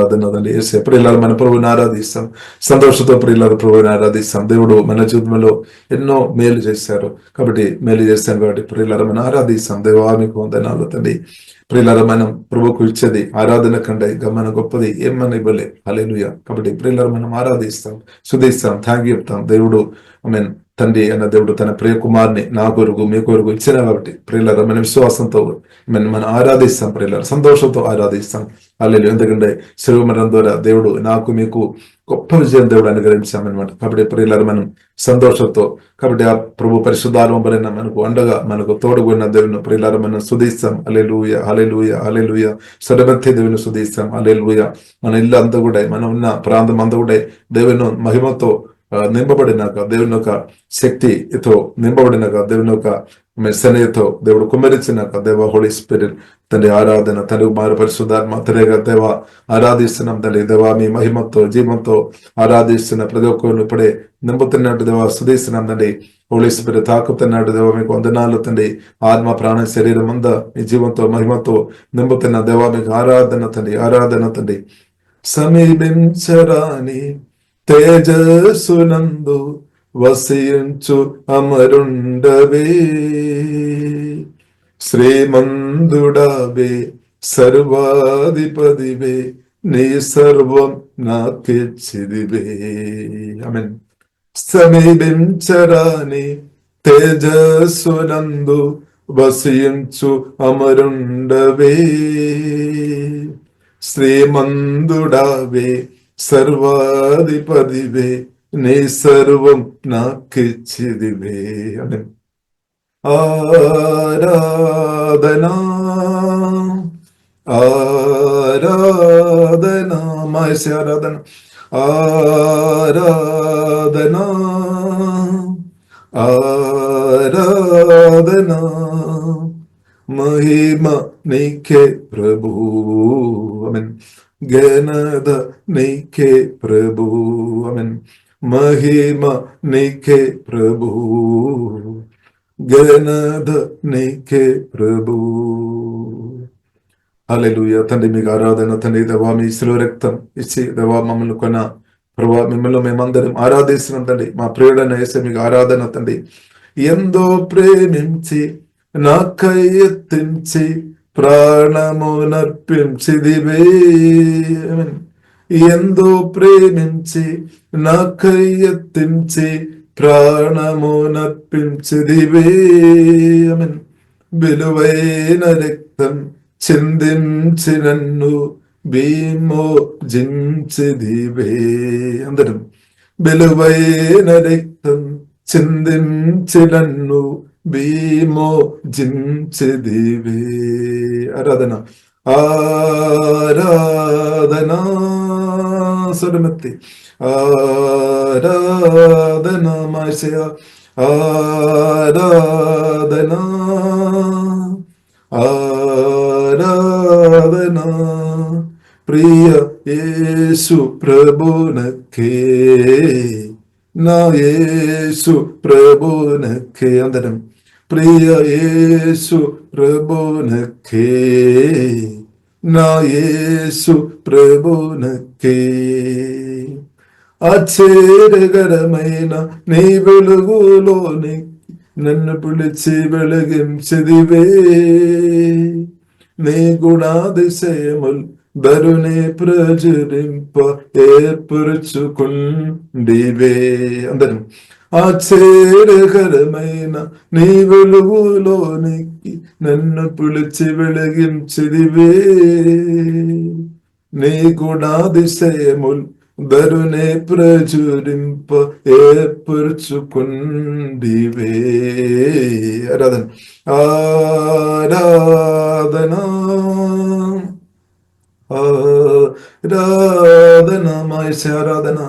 ఆరాధన తండ్రి. యేసయ్య ప్రియులారా మన ప్రభువుని ఆరాధిస్తాం, సంతోషంతో ప్రియులారా ప్రభువుని ఆరాధిస్తాం. దేవుడు మన జీవితంలో ఎన్నో మేలు చేశారు కాబట్టి మేలు చేస్తాను కాబట్టి ప్రియులారా మనం ఆరాధిస్తాం. దేవా మీకు వందనాలు తండ్రి. ప్రియులారా మనం ప్రభువుకు ఇచ్చేది ఆరాధన కంటే ఇంకా మన గొప్పది ఏమని ఇవ్వలే. హల్లెలూయా. కాబట్టి ప్రియులారా మనం ఆరాధిస్తాం, స్తుతిస్తాం, థ్యాంక్ యూ చెప్తాం. దేవుడు ఆమేన్ తండ్రి అన్న దేవుడు తన ప్రియ కుమార్ని నా కొరకు మీ కొరకు ఇచ్చిన కాబట్టి ప్రియులారా మన విశ్వాసంతో మనం ఆరాధిస్తాం, ప్రియులారా సంతోషంతో ఆరాధిస్తాం. హల్లెలూయా. ఎందుకంటే శిలువ మరణం ద్వారా దేవుడు నాకు మీకు గొప్ప విజయం దేవుడు అనుగ్రహించామన్నమాట. కాబట్టి ప్రియులారా మనం సంతోషంతో కాబట్టి ఆ ప్రభు పరిశుద్ధాత్మబడిన మనకు అండగా మనకు తోడుగున్న దేవుని ప్రియులారా మనం స్తుతిస్తాం. హల్లెలూయా, హల్లెలూయా, హల్లెలూయా. స్వరమెత్తి దేవుని స్తుతిస్తాం. హల్లెలూయా. మన ఇల్లు అంతా కూడా మనం ఉన్న ప్రాంతం అంతా కూడా దేవుని మహిమతో నింపబడినాక, దేవుని యొక్క శక్తితో నింపబడినాక, దేవుని యొక్క మెస్సనయతో దేవుడు కుమ్మరించినాక దేవ హోలీ స్పిరిట్ తండ్రి ఆరాధన తండ్రి కుమార పరిశుద్ధాత్మ తండ్రిగా దేవ ఆరాధిస్తున్నాం తండ్రి. దేవా మీ మహిమతో జీవంతో ఆరాధిస్తున్న ప్రతి ఒక్కరిని ఇప్పుడే నింపుతున్నట్టు దేవ స్తుతిస్తున్నాం తండ్రి. హోలీ స్పిరిట్ తాకుతున్నట్టు దేవ మీకు వందనాలు తండ్రి. ఆత్మ ప్రాణ శరీరం అంతా మీ జీవంతో మహిమతో నింపుతున్న దేవా మీకు ఆరాధన తండ్రి, ఆరాధన తండ్రి. సమీపించరాని తేజస్సునందు వసించు అమరుండవే, శ్రీమందుడవే సర్వాధిపతివే, నీ సర్వం నాకిచ్చిదివే. ఆమేన్. సమీపించరాని తేజస్సునందు వసించు అమరుండవే, శ్రీమందుడవే సర్వాధిపతివే, నీ సర్వం నాకిచ్చిదివే. ఆమేన్. ఆరాధనా ఆరాధనా మాయస ఆరాధన ఆరాధనా ఆరాధనా మహిమ నీకే ప్రభు. ఆమేన్. ఘనత నీకే ప్రభు. ఆమేన్. మహిమ నీకే ప్రభు, ఘనత నీకే ప్రభు. హల్లెలూయా. తండ్రి మీకు ఆరాధన తండ్రి. దేవా మీ శిలువ రక్తం ఇచ్చి దేవా మమ్మల్ని కొన్న ప్రభా మిమ్మల్ని మేమందరం ఆరాధిస్తున్నాం తండ్రి. మా ప్రియుడైన యేసయ్య మీకు ఆరాధన తండ్రి. ఎంతో ప్రేమించి నాకై ఎత్తించి ప్రాణమునర్పించిదివే. ఎంతో ప్రేమించి నాకై ఎత్తించి ప్రాణమునర్పించిదివే. ఆమేన్. విలువైన రక్తం చిందించి నన్ను విమోచించిదివే. అందరం విలువైన రక్తం చిందించి నన్ను విమోచించిదివే. ఆరాధన ఆరాధనా స్వరమెత్తి ఆరాధనా మాయసయ ఆరాధనా ఆరాధనా ప్రియ యేసు ప్రభునకే నా యేసు ప్రభునకే. అందరం ప్రియ యేసు ప్రభునకే నా యేసు ప్రభునకే. ఆశ్చర్యకరమైన నీ వెలుగులోని నన్ను పిలిచి వెలిగించిదివే. నీ గుణాతిశయముల్ ధరుని ప్రచురింప ఏర్పరుచుకుండివే. అందరం ఆశ్చర్యకరమైన నీ వెలుగులోనికి నన్ను పిలిచి వెలిగించిదివే. నీ గుణాతిశయముల్ ధరుని ప్రచురింప ఏర్పరుచుకుండివే. ఆరాధన ఆరాధనా ఆరాధనా మాయస ఆరాధన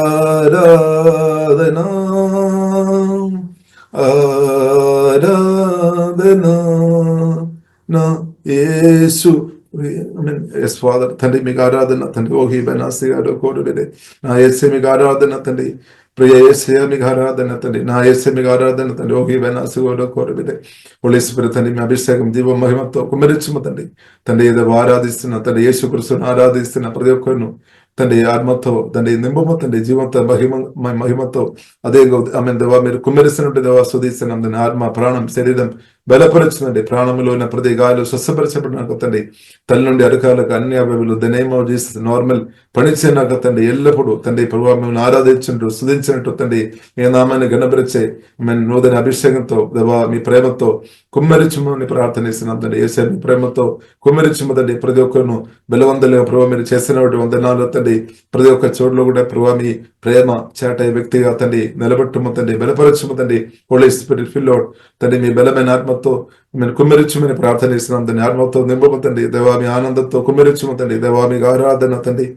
ఆరాధనా ఆరాధనా నా యేసు. ఎస్ ఫాదర్ తండ్రి మీకు ఆరాధన తండ్రి. ఓహి బనాసి గారు కోరుడే నా యేసే మీకు ఆరాధన తండ్రి. ప్రియ యేసయ్య మీకు ఆరాధన తండ్రి, నా యేసయ్య మీకు ఆరాధన తండ్రి. ఓ హీవెన్ అసుగోలో కోరబిదే హోలీ స్పిరిట్ తండ్రి, మీ అభిషేకం దీవ మహిమతో కుమరించుము తండ్రి. తండ్రి ఏదో ఆరాధిస్తున్న తండ్రి, యేసుక్రీస్తును ఆరాధిస్తున్న ప్రతి ఒక్కరును తండ్రి ఆత్మతో తండ్రి నింబము తండ్రి, జీవంతో మహిమతో అదే ఆమె దేవా మీరు కుమ్మరిస్తున్నట్టు దేవా స్వదీస్తున్నాం తండ్రి. ఆత్మ ప్రాణం శరీరం బలపరచునండి, ప్రాణంలో ఉన్న ప్రతి గాయాలు స్వస్థపరచబడినాక తండ్రి, తల్లి నుండి అరకాలకు అన్ని అవయవులు the name of Jesus normal పనిచేనాక తండ్రి, ఎల్లప్పుడూ తండ్రి ప్రభావ మిమ్మల్ని ఆరాధించుంటూ స్తుతించినట్టు తండ్రి, మీ నామాన్ని గణపరిచే మేము నూతన అభిషేకంతో దేవా మీ ప్రేమతో కుమ్మరించుమని ప్రార్థనిస్తున్నాం తండ్రి. యేసయ్య మీ ప్రేమతో కుమ్మరించుము తండ్రి. ప్రతి ఒక్కరును బలవంతులుగా ప్రభావ మీరు చేసినటువంటి వందనాలు తండ్రి. ప్రతి ఒక్క చోట్ల కూడా ప్రభావ మీ ప్రేమ చాట వ్యక్తిగా తండ్రి నిలబెట్టుము తండ్రి, బలపరచుము తండ్రి. హోలీ స్పిరిట్ ఫిల్ అవుట్ తండ్రి, మీ బలమైన ఆత్మతో మేము కుమ్మరించుమని ప్రార్థనిస్తున్నాం తండ్రి. ఆత్మతో నింపము తండ్రి, దేవా మీ ఆనందంతో కుమ్మరించుము తండ్రి. దేవా మీకు ఆరాధన తండ్రి.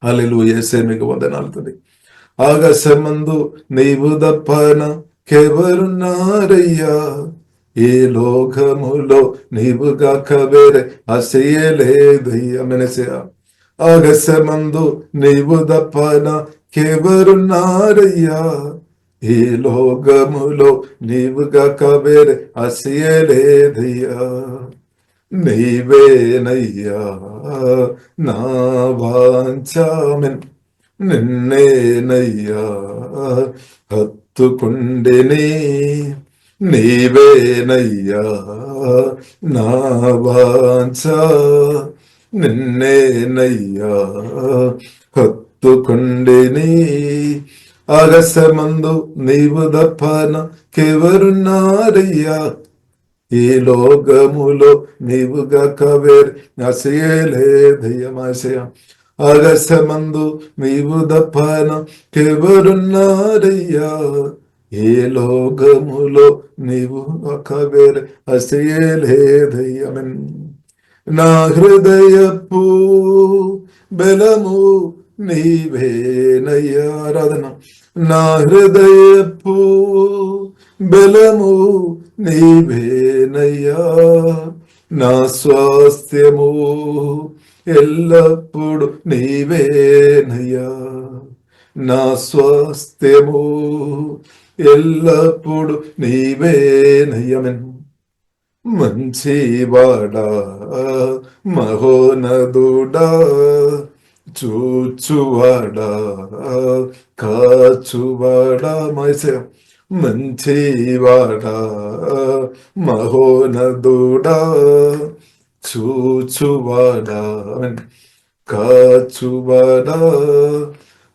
హల్లెలూయా. యేసయ్య మీకు వందనాలు తండ్రి. ఆకాశమందు నీవు దప్పన కెవరున్నారయ్యా, ఈ లోకములో నీవుగాక వేరే ఆశయలేదయ్యా. మెనసయా ఆకాశమందు నీవు దప్పన కెవరున్నారయ్యా, ఈ లోకములో నీవుగాక వేరే ఆశయలేదయ్యా. నీవేనయ్యా నా వాంఛామెన్, నిన్నేనయ్యా హత్తుకుండెని. నీవేనయ్యా నా వాంఛ, నిన్నేనయ్యా హత్తుకుండెని. ఆకాశమందు నీవు దప్పన కెవరున్నారయ్యా, ఈ లోకములో నీవుగాక వేరే ఆశయలేదయ్యా. ఆకాశమందు నీవు దప్పన కెవరున్నారయ్యా, ఏ లోకములో నీవుగాక వేరే ఆశయలేదయ్యా. నా హృదయపు బలము నీవేనయ్యా. ఆరాధన. నా హృదయపు బలము నీవేనయ్యా, నా స్వాస్థ్యము ఎల్లప్పుడు నీవేనయ్యా, నా స్వాస్థ్యము ఎల్లప్పుడు నీవేనయ్యా. మంచివాడా మహోనదుడా, చూచువాడా కాచువాడా. మైసే మంచివాడా మహోనదుడా, చూచువాడా కాచువాడా.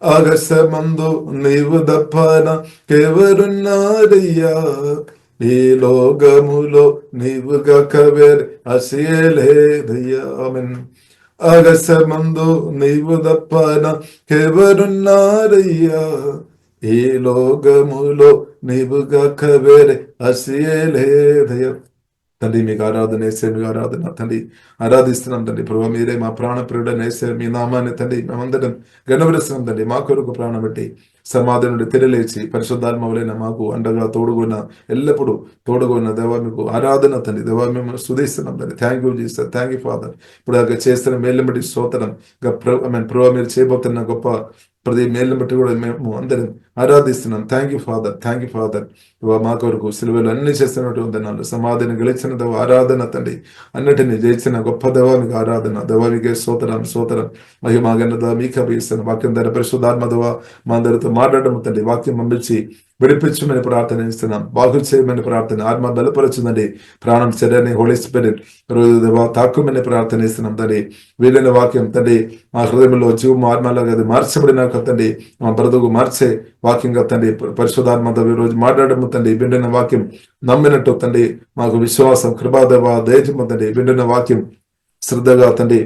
ఆకాశమందు నీవు దప్పన కెవరున్నారయ్యా, ఈ లోకములో నీవుగాక వేరే ఆశయలేదయ్యా. ఆకాశమందు నీవు దప్పన కెవరున్నారయ్యా, ఈ లోకములో నీవుగాక వేరే ఆశయలేదయ్యా. తండ్రి మీకు ఆరాధన వేసే, మీకు ఆరాధన తండ్రి ఆరాధిస్తున్నాం తండ్రి. ప్రభావ మీరే మా ప్రాణ ప్రియుడని వేసే మీ నామాన్ని తండ్రి మేమందరం గణపరుస్తున్నాం తండ్రి. మా కొరకు ప్రాణం పెట్టి సమాధి నుండి తిరలేచి పరిశుద్ధాత్మవులైన మాకు అండగా తోడుగున్న, ఎల్లప్పుడూ తోడుగున్న దేవా మీకు ఆరాధన తండ్రి. దేవా మేము స్తుతిస్తున్నాం తండ్రి. Thank you Jesus, thank you father. ఇప్పుడు చేస్తున్న మేళ్ళని బట్టి స్తోత్రం. ప్రభావ మీరు చేయబోతున్న గొప్ప ప్రతి మేళ్ళని బట్టి కూడా మేము అందరం ఆరాధిస్తున్నాం. Thank you father, thank you father. మా కొరకు సిలువలు అన్ని చేస్తున్నటువంటి నాళ్ళు సమాధిని గెలిచిన దేవ ఆరాధన తండ్రి. అన్నిటిని జయించిన గొప్ప దేవానికి ఆరాధన. దేవానికి స్తోత్రం, స్తోత్రం. మహిమాగన్నద మీకు అభిస్తున్న వాక్యం ధర పరిశుద్ధాత్మ దేవ మా అందరితో మాట్లాడడం తండ్రి. వాక్యం పంపించి విడిపించమని ప్రార్థన ఇస్తున్నాం. బాగు చేయమని ప్రార్థన, ఆత్మ బలపరచుందండి. ప్రాణం శరీరాన్ని హోలీ స్పిరిట్ రోజు దేవా తాక్కుమని ప్రార్థన ఇస్తున్నాం తండ్రి. వీలైన వాక్యం తండ్రి మా హృదయంలో జీవం ఆత్మలాగా అది మార్చబడినాక తండ్రి మా బ్రతుకు మార్చే వాక్యంగా తండ్రి పరిశుద్ధాత్మతో ఈ రోజు మాట్లాడము తండ్రి. బిడ్డన వాక్యం నమ్మినట్టు తండ్రి మాకు విశ్వాసం కృపాదేవ దయచేమ తండ్రి. బిడ్డన వాక్యం శ్రద్ధగా తండ్రి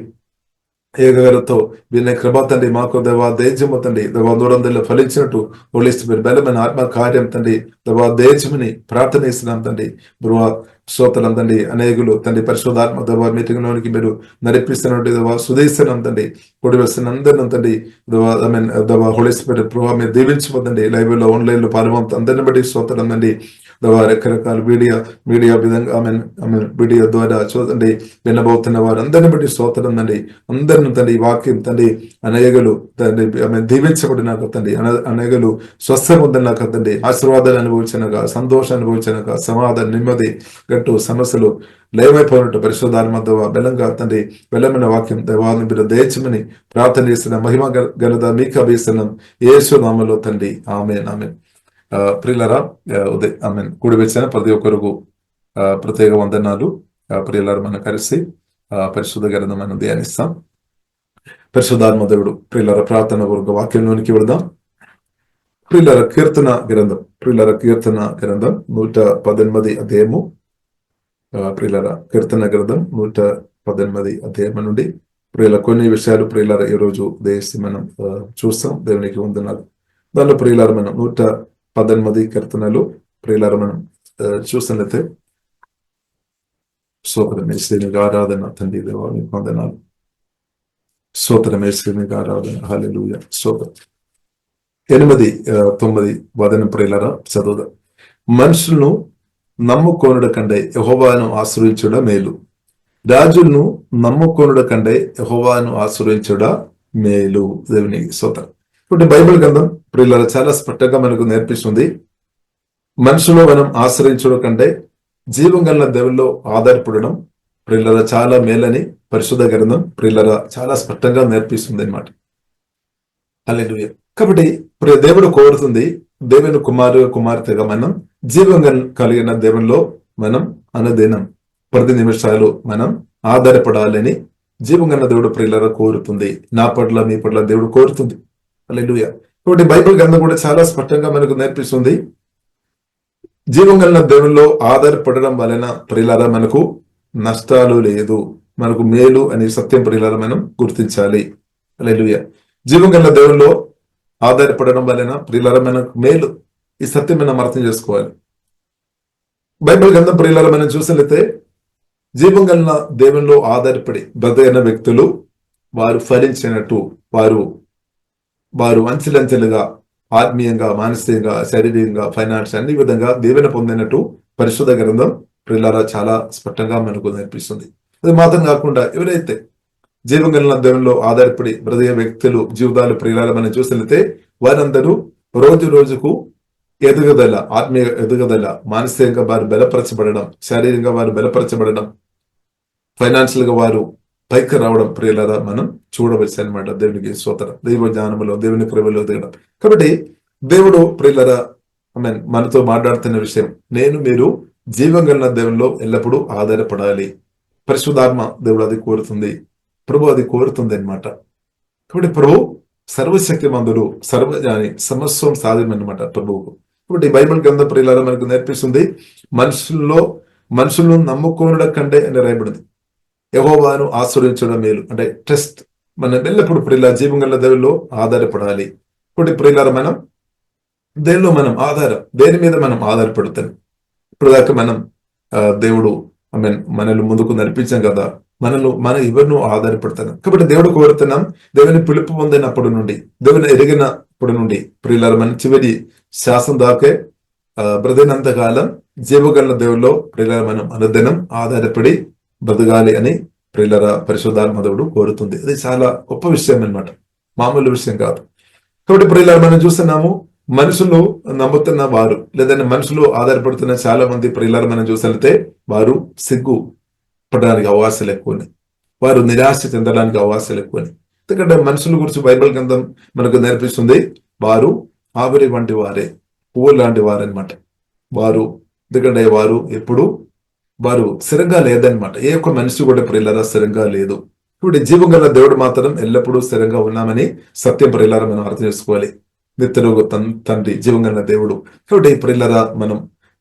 ఏకగరతో వీళ్ళ కృప తండ్రి మాకు దేవా దేజము తండ్రి. దేవా 100 ఫలించినట్టు హోలీ స్పిరిట్ బలమైన ఆత్మ కార్యం తండ్రి. దేవా దేజముని ప్రార్థన ఇస్తున్నాం తండ్రి. బృహ స్తోత్రం తండ్రి. అనేకులు తండ్రి పరిశుద్ధాత్మ దేవా మీటింగ్ లోనికి మీరు నడిపిస్తున్నట్టు దేవా సుదేశనం తండ్రి. కూడి వస్తున్న అందరిని తండ్రి దేవా హోలీ స్పిరిట్ ప్రభావ మీరు దీవించిపోతండి. లైవ్ లో ఆన్లైన్ లో పాల్గొంత అందరిని బట్టి స్తోత్రం తండ్రి. రకరకాల మీడియా విధంగా మీడియా ద్వారా చూడండి వినబోతున్న వారు అందరిని బట్టి స్తోత్రం తండ్రి. అందరిని తండ్రి ఈ వాక్యం తండ్రి అనేగలు తండ్రి దీవించబడిన తండ్రి, అనేగలు స్వస్థ పొందిన తండ్రి, ఆశీర్వాదాలు అనుభవించినగా, సంతోషం అనుభవించినగా, సమాధానం, నెమ్మది, గట్టు సమస్యలు లేమైపోయినట్టు పరిశుద్ధాత్మ బలంగా తండ్రి బలమైన వాక్యం దేవాన్ని మీరు దయచమని ప్రార్థన చేస్తున్న మహిమ ఘనత మీకు అభిస్తున్నాం యేసు నామములో తండ్రి. ఆమేన్ ఆమేన్. ప్రియులారా, ఉదయ్ ఆమెన్ కూడి వచ్చిన ప్రతి ఒక్కరికి ప్రత్యేక వందనాలు. ప్రియులారా, మనం కలిసి పరిశుద్ధ గ్రంథం మనం ధ్యానిస్తాం. పరిశుద్ధాత్మ దేవుడు ప్రియులారా ప్రార్థన పూర్వక వాక్యంలోనికి వెళదాం. ప్రియులారా, కీర్తన గ్రంథం 118 అధ్యాయము. ప్రియులారా, కీర్తన గ్రంథం 118 అధ్యాయం నుండి ప్రియుల కొన్ని విషయాలు ప్రియులారా ఈరోజు దేశి మనం చూస్తాం. దేవునికి వందనాలు. దానిలో ప్రియులారా మనం 118 కీర్తనలు ప్రియులారా మనం చూసినట్లయితే స్తోత్రమేశ్వరునికి ఆరాధన తండ్రి, దేవానికి వందనాలు. స్తోత్రమేశ్వరునికి ఆరాధన. హల్లెలూయా. స్తోత్రం. 8, 9 వదన ప్రియులారా చదువుదాం. మనుషులను నమ్ముకోనుడ కంటే యెహోవాను ఆశ్రయించుట మేలు, రాజులను నమ్ముకోనుడ కంటే యెహోవాను ఆశ్రయించుట మేలు. దేవునికి స్తోత్రం. ఇప్పుడు బైబిల్ గ్రంథం ప్రియులారా చాలా స్పష్టంగా మనకు నేర్పిస్తుంది. మనుషులు మనం ఆశ్రయించడం కంటే జీవం గల దేవుల్లో ఆధారపడడం ప్రియులారా చాలా మేలని పరిశుద్ధ గ్రంథం ప్రియులారా చాలా స్పష్టంగా నేర్పిస్తుంది అన్నమాట. హల్లెలూయా. కాబట్టి దేవుడు కోరుతుంది దేవుని కుమార్తెగా మనం జీవం కలిగిన దేవునిలో మనం అనుదినం ప్రతి నిమిషాలు మనం ఆధారపడాలని జీవం గల దేవుడు ప్రియులారా కోరుతుంది. నా పట్ల మీ పట్ల దేవుడు కోరుతుంది. హల్లెలూయా. కాబట్టి బైబిల్ గ్రంథం కూడా చాలా స్పష్టంగా మనకు నేర్పిస్తుంది. జీవం కలిగిన దేవునిలో ఆధారపడడం వలన ప్రియులారా మనకు నష్టాలు లేదు, మనకు మేలు అనే సత్యం ప్రియులారా మనం గుర్తించాలి. హల్లెలూయా. జీవం కలిగిన దేవునిలో ఆధారపడడం వలన ప్రియులారా మనకు మేలు, ఈ సత్యం మనం అర్థం చేసుకోవాలి. బైబిల్ గ్రంథం ప్రియులారా మనం చూసినట్లయితే జీవం కలిగిన దేవునిలో ఆధారపడి బ్రతకైన వ్యక్తులు వారు ఫలించినట్టు, వారు అంచెలంచెలుగా ఆత్మీయంగా, మానసికంగా, శారీరకంగా, ఫైనాన్స్ అన్ని విధంగా దీవెన పొందినట్టు పరిశుద్ధ గ్రంథం ప్రియులారా చాలా స్పష్టంగా మనకు నేర్పిస్తుంది. అది మాత్రం కాకుండా ఎవరైతే జీవం కలిగిన దేవునిలో ఆధారపడి బ్రతికే వ్యక్తులు జీవితాలు ప్రియులారా మనం చూసినట్లయితే వారందరూ రోజు రోజుకు ఎదుగుదల, ఆత్మీయ ఎదుగుదల, మానసికంగా వారు బలపరచబడడం, శారీరకంగా వారు బలపరచబడడం, ఫైనాన్షియల్ గా వారు పైకి రావడం ప్రియులారా మనం చూడవచ్చు అనమాట. దేవునికి స్తోత్రం. దైవ జ్ఞానంలో దేవుని కృపలో ఎదగడం. కాబట్టి దేవుడు ప్రియులారా మనతో మాట్లాడుతున్న విషయం, మీరు జీవం కలిగిన దేవునిలో ఎల్లప్పుడూ ఆధారపడాలి. పరిశుద్ధాత్మ దేవుడు అది కోరుతుంది, ప్రభు అది కోరుతుంది అనమాట. కాబట్టి ప్రభు సర్వశక్తిమంతుడు, సర్వజ్ఞాని, సమస్వం సాధ్యమన్నమాట ప్రభువుకు. కాబట్టి బైబిల్ గ్రంథం ప్రియులారా మనకు నేర్పిస్తుంది మనుషులను నమ్ముకోవడం కంటే అని రాయబడింది యెహోవాను ఆశ్రయించడం మేలు. అంటే ట్రస్ట్, మనం ఎల్లప్పుడు ప్రియులారా జీవం గల దేవుల్లో ఆధారపడాలి. కాబట్టి ప్రియులారా మనం దేని మీద మనం ఆధారపడతాం. ఇప్పుడు దాకా మనం దేవుడు మనల్ని ముందుకు నడిపించాం కదా, మన ఎవరినూ ఆధారపడతాను. కాబట్టి దేవుడు కోరుతున్నాం, దేవుని పిలుపు పొందినప్పటి నుండి, దేవుని ఎరిగినప్పటి నుండి ప్రియులారా మన చివరి శాసనం దాకే బ్రతికినంత కాలం జీవగల దేవుల్లో ప్రియులారా మనం అనుదినం ఆధారపడి బ్రతకాలి అని ప్రియులారా పరిశుద్ధాత్మ దేవుడు కోరుతుంది. అది చాలా గొప్ప విషయం అన్నమాట, మామూలు విషయం కాదు. కాబట్టి ప్రియులారా మనం చూస్తున్నాము, మనుషులు నమ్ముతున్న వారు లేదంటే మనుషులు ఆధారపడుతున్న చాలా మంది ప్రియులారా మనం చూసినట్లయితే వారు సిగ్గు పడడానికి అవకాశాలు ఎక్కువని, వారు నిరాశ చెందడానికి అవకాశాలు ఎక్కువని. ఎందుకంటే మనుషుల గురించి బైబిల్ గ్రంథం మనకు నేర్పిస్తుంది, వారు ఆవిరి వంటి వారే, పువ్వు లాంటి వారనమాట. ఎందుకంటే ఎప్పుడు వారు స్థిరంగా లేదనమాట. ఏ ఒక్క మనిషి కూడా ప్రియులారా స్థిరంగా లేదు. ఇప్పుడు జీవం గల దేవుడు మాత్రం ఎల్లప్పుడూ స్థిరంగా ఉన్నామని సత్యం ప్రియులారా మనం అర్థం చేసుకోవాలి. నిత్యలోక తండ్రి జీవం గల దేవుడు. కాబట్టి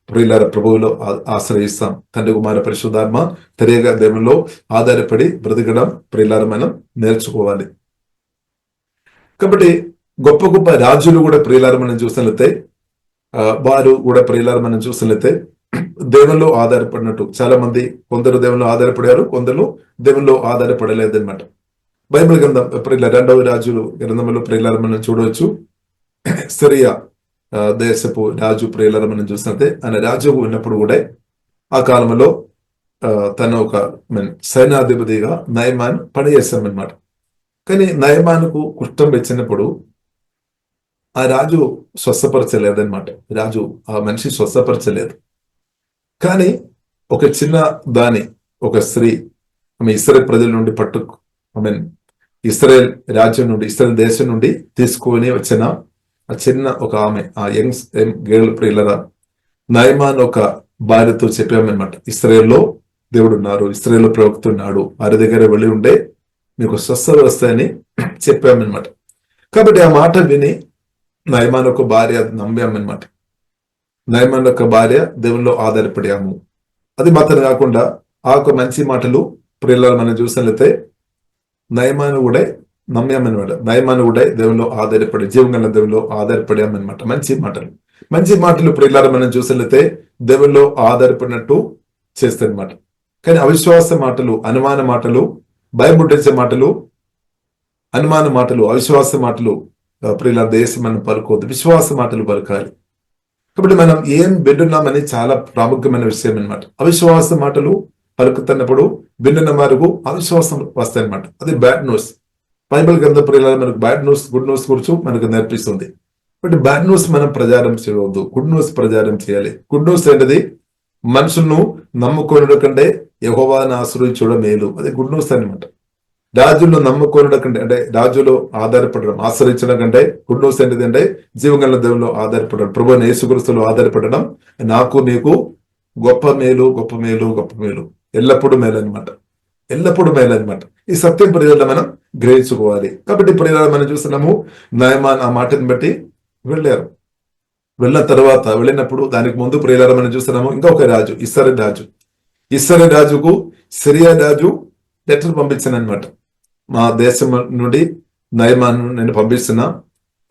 ప్రియులారా ప్రభువులో ఆశ్రయిస్తాం. తండ్రి కుమార పరిశుద్ధాత్మ తెలియగా దేవునిలో ఆధారపడి బ్రతకడం ప్రియులారా మనం నేర్చుకోవాలి. కాబట్టి గొప్ప గొప్ప రాజులు కూడా ప్రియులారా మనం చూసినట్లయితే వారు కూడా ప్రియులారా మనం చూసినట్లయితే దేవునిలో ఆధారపడినట్టు చాలా మంది, కొందరు దేవునిలో ఆధారపడారు, కొందరు దేవునిలో ఆధారపడలేదన్నమాట. బైబిల్ గ్రంథం ప్రియులారా 2వ రాజులు గ్రంథంలో ప్రియులారా మనం చూడవచ్చు. సిరియా దేశపు రాజు ప్రియులను మనం చూసినట్టే ఆయన రాజు ఉన్నప్పుడు కూడా ఆ కాలంలో తను ఒక సైన్యాధిపతిగా నయమాన్ పనిచేస్తామన్నమాట. కానీ నయమానుకు కుష్ఠం వచ్చినప్పుడు ఆ రాజు స్వస్థపరచలేదన్నమాట. రాజు ఆ మనిషి స్వస్థపరచలేదు. కానీ ఒక చిన్న దాని ఒక స్త్రీ ఆమె ఇస్రాయేల్ ప్రజల నుండి ఇస్రాయేల్ రాజ్యం నుండి ఇస్రాయేల్ దేశం నుండి తీసుకొని వచ్చిన ఆ చిన్న ఒక ఆమె ఆ యంగ్ గర్ల్ ప్రియులరా నయమాన్ ఒక భార్యతో చెప్పామన్నమాట. ఇస్రాయేల్లో దేవుడు ఉన్నారు, ఇస్రాయేల్లో ప్రవక్త ఉన్నాడు, వారి దగ్గర వెళ్ళి ఉండే మీకు స్వస్థత వస్తాయని చెప్పామన్నమాట. కాబట్టి ఆ మాట విని నయమాన్ ఒక భార్య నమ్మామన్నమాట. నయమాన్ యొక్క భార్య దేవుల్లో ఆధారపడాము. అది మాత్రం కాకుండా ఆ ఒక మంచి మాటలు ప్రియులను మనం చూసినట్లయితే నయమాను కూడా నమ్మామన్నమాట. నయమాను కూడా దేవుల్లో ఆధారపడి జీవంగల దేవుల్లో ఆధారపడామన్నమాట. మంచి మాటలు ప్రియులను మనం చూసినట్లయితే దేవుల్లో ఆధారపడినట్టు చేస్తారనమాట. కానీ అవిశ్వాస మాటలు, అనుమాన మాటలు, భయముట్టించే మాటలు, అనుమాన మాటలు, అవిశ్వాస మాటలు ప్రియుల దేశం మనం పలుకోవద్దు, విశ్వాస మాటలు పలకాలి. కాబట్టి మనం ఏం వింటున్నామని చాలా ప్రాముఖ్యమైన విషయం అనమాట. అవిశ్వాస మాటలు పలుకుతున్నప్పుడు వింటున్న వరకు అవిశ్వాసం వస్తాయన్నమాట. అది బ్యాడ్ న్యూస్. బైబిల్ గ్రంథ ప్రియుల మనకు బ్యాడ్ న్యూస్, గుడ్ న్యూస్ గురించి మనకు నేర్పిస్తుంది. బట్ బ్యాడ్ న్యూస్ మనం ప్రచారం చేయవద్దు, గుడ్ న్యూస్ ప్రచారం చేయాలి. గుడ్ న్యూస్ ఏంటది? మనుషులను నమ్ముకోవడం కంటే యెహోవాను ఆశ్రయించడం మేలు. అది గుడ్ న్యూస్ అనమాట. రాజులను నమ్ముకోవడం కంటే అంటే రాజులు ఆధారపడడం, ఆశ్రయించడం కంటే గుడ్ న్యూస్ ఏంటిది అంటే జీవగల దేవుల్లో ఆధారపడడం, ప్రభువైన యేసుక్రీస్తులో ఆధారపడడం నాకు నీకు గొప్ప మేలు, గొప్ప మేలు, గొప్ప మేలు, ఎల్లప్పుడూ మేలు అనమాట. ఎల్లప్పుడూ మేలు అనమాట. ఈ సత్యం ప్రియులను మనం గ్రహించుకోవాలి. కాబట్టి ప్రియులను మనం చూస్తున్నాము, నయమాన్ ఆ మాటని బట్టి వెళ్ళారు. వెళ్ళిన తర్వాత వెళ్ళినప్పుడు దానికి ముందు ప్రియులను మనం చూస్తున్నాము ఇంకొక రాజు, ఇస్రాయేల్ రాజుకు సిరియా రాజు లెటర్ పంపించాను అనమాట. మా దేశం నుండి నయమాను నేను పంపిస్తున్నా,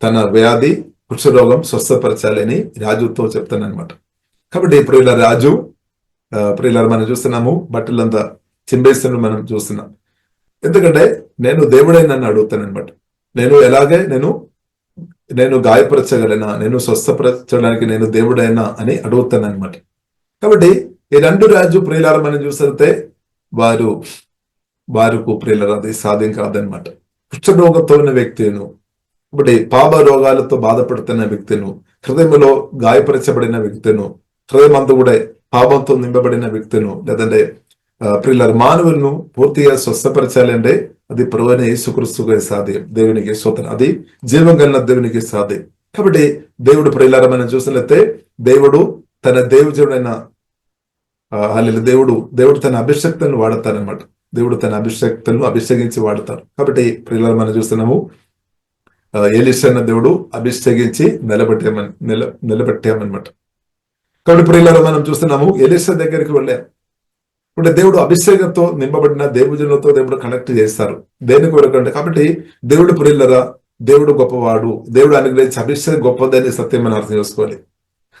తన వ్యాధి కుష్ఠరోగం స్వస్థపరచాలని రాజుతో చెప్తానమాట. కాబట్టి ఇప్పుడు ఇలా రాజు ప్రియుల మనం చూస్తున్నాము బట్టలంతా చింపేస్తున్న మనం చూస్తున్నాం. ఎందుకంటే నేను దేవుడై నన్ను అడుగుతానమాట. నేను ఎలాగే నేను గాయపరచగలనా, నేను స్వస్థపరచడానికి నేను దేవుడైనా అని అడుగుతానమాట. కాబట్టి ఈ రెండు రాజు ప్రియుల మనం చూస్తే వారికి ప్రియుల అది సాధ్యం కాదనమాట. కుష్ఠరోగంతో ఉన్న వ్యక్తిను, ఇప్పుడు పాప రోగాలతో బాధపడుతున్న వ్యక్తిను, హృదయంలో గాయపరచబడిన వ్యక్తిను, హృదయం అంతా కూడా పాపంతో నింపబడిన వ్యక్తిను, లేదంటే ప్రియుల మానవులను పూర్తిగా స్వస్థపరచాలంటే అది ప్రభువైన యేసుక్రీస్తుకే సాధ్యం. దేవునికి స్తోత్రం. అది జీవం కలిగిన దేవునికి సాధ్యం. కాబట్టి దేవుడు ప్రియులారా మనం చూసినట్లయితే దేవుడు తన దేవుడైన దేవుడు తన అభిషక్తులను వాడతారనమాట. దేవుడు తన అభిషక్తులను అభిషేకించి వాడతారు. కాబట్టి ప్రియులారా మనం చూస్తున్నాము ఎలీషాను దేవుడు అభిషేకించి నిలబెట్టామన్నమాట. కాబట్టి ప్రియులారా మనం చూస్తున్నాము ఎలీషా దగ్గరికి వెళ్ళాం. ఇప్పుడు దేవుడు అభిషేకంతో నింపబడిన దేవుజనులతో దేవుడు కనెక్ట్ చేస్తారు. దేని కొరకు అంటే కాబట్టి దేవుడు ప్రియులరా, దేవుడు గొప్పవాడు, దేవుడు అనుగ్రహించి అభిషేకం గొప్పదని సత్యం మనం అర్థం చేసుకోవాలి.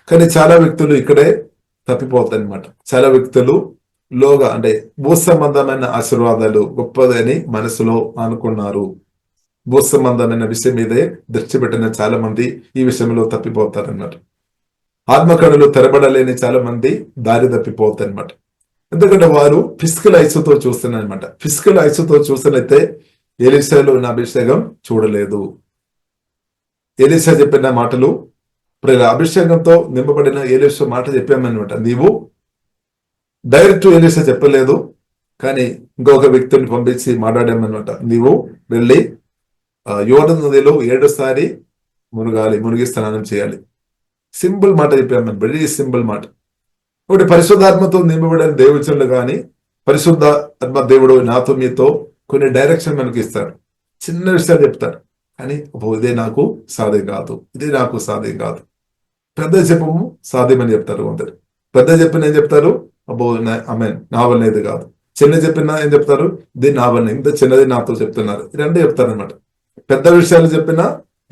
కానీ చాలా వ్యక్తులు ఇక్కడే తప్పిపోతాయి అనమాట. చాలా వ్యక్తులు లోగా అంటే భూ సంబంధమైన ఆశీర్వాదాలు గొప్పదని మనసులో అనుకున్నారు. భూ సంబంధమైన విషయం మీదే దృష్టి పెట్టిన చాలా మంది ఈ విషయంలో తప్పిపోతారన్నమాట. ఆత్మకణులు తెరబడలేని చాలా మంది దారి తప్పిపోతారన్నమాట. ఎందుకంటే వారు ఫిజికల్ ఐసుతో చూస్తున్నారనమాట. ఫిజికల్ ఐసుతో చూసినైతే ఎలీషాలో ఉన్న అభిషేకం చూడలేదు. ఎలీషా చెప్పిన మాటలు అభిషేకంతో నింపబడిన ఎలీషా మాట చెప్పామన్నమాట. నీవు డైరెక్ట్ ఎలీషా చెప్పలేదు, కానీ ఇంకొక వ్యక్తిని పంపించి మాట్లాడామన్నమాట. నీవు వెళ్ళి యోర్దాను నదిలో 7 సారి మునిగి స్నానం చేయాలి. సింపుల్ మాట చెప్పామని, వెరీ సింపుల్ మాట. ఒకటి పరిశుద్ధాత్మతో నింపబడిన దేవుచనులు కానీ పరిశుద్ధ ఆత్మ దేవుడు నాతో మీతో కొన్ని డైరెక్షన్ మనకి ఇస్తారు. చిన్న విషయాలు చెప్తారు, కానీ ఇదే నాకు సాధ్యం కాదు, ఇదే నాకు సాధ్యం కాదు. పెద్ద చెప్పము సాధ్యమని చెప్తారు కొందరు. పెద్ద చెప్పిన ఏం చెప్తారు, నా వల్ల ఇది కాదు. చిన్న చెప్పినా ఏం చెప్తారు, ఇది నా వల్ల, ఇంత చిన్నది నాతో చెప్తున్నారు. ఈ రెండే చెప్తారు అనమాట. పెద్ద విషయాలు చెప్పినా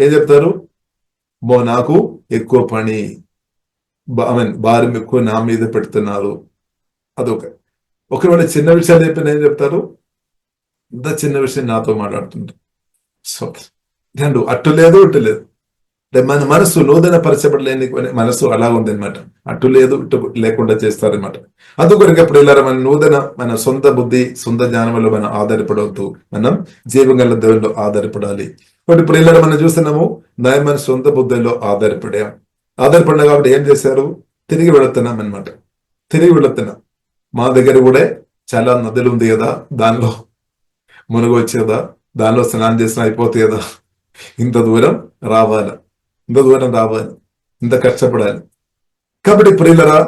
ఏం చెప్తారు, నాకు ఎక్కువ పని, భారం ఎక్కువ నా మీద పెడుతున్నారు. ఒకవేళ చిన్న విషయాలు చెప్పిన ఏం చెప్తారు, ఇంత చిన్న విషయం నాతో మాట్లాడుతుంటారు. సో రెండు అట్టు లేదు ఇటు లేదు. అంటే మన మనసు నూతన పరచబడలేని మనసు అలా ఉంది అనమాట. అటు లేదు ఇటు లేకుండా చేస్తారనమాట. అందుకొరకు ప్రియులారా, మన సొంత బుద్ధి, సొంత జ్ఞానంలో మనం ఆధారపడవద్దు. మనం జీవగల దేవుల్లో ఆధారపడాలి. కాబట్టి ప్రియులారా, మనం చూస్తున్నాము మన సొంత బుద్ధిలో ఆధారపడినా కాబట్టి ఏం చేశారు? తిరిగి వెళుతున్నాం అనమాట. తిరిగి వెళుతున్నాం. మా దగ్గర కూడా చాలా నదులు ఉంది కదా, దానిలో మునుగు వచ్చేదా, దానిలో స్నానం చేసిన అయిపోతుంది కదా, ఇంత దూరం రావాలి, ఇంత కష్టపడాలి. కాబట్టి ప్రియులరా,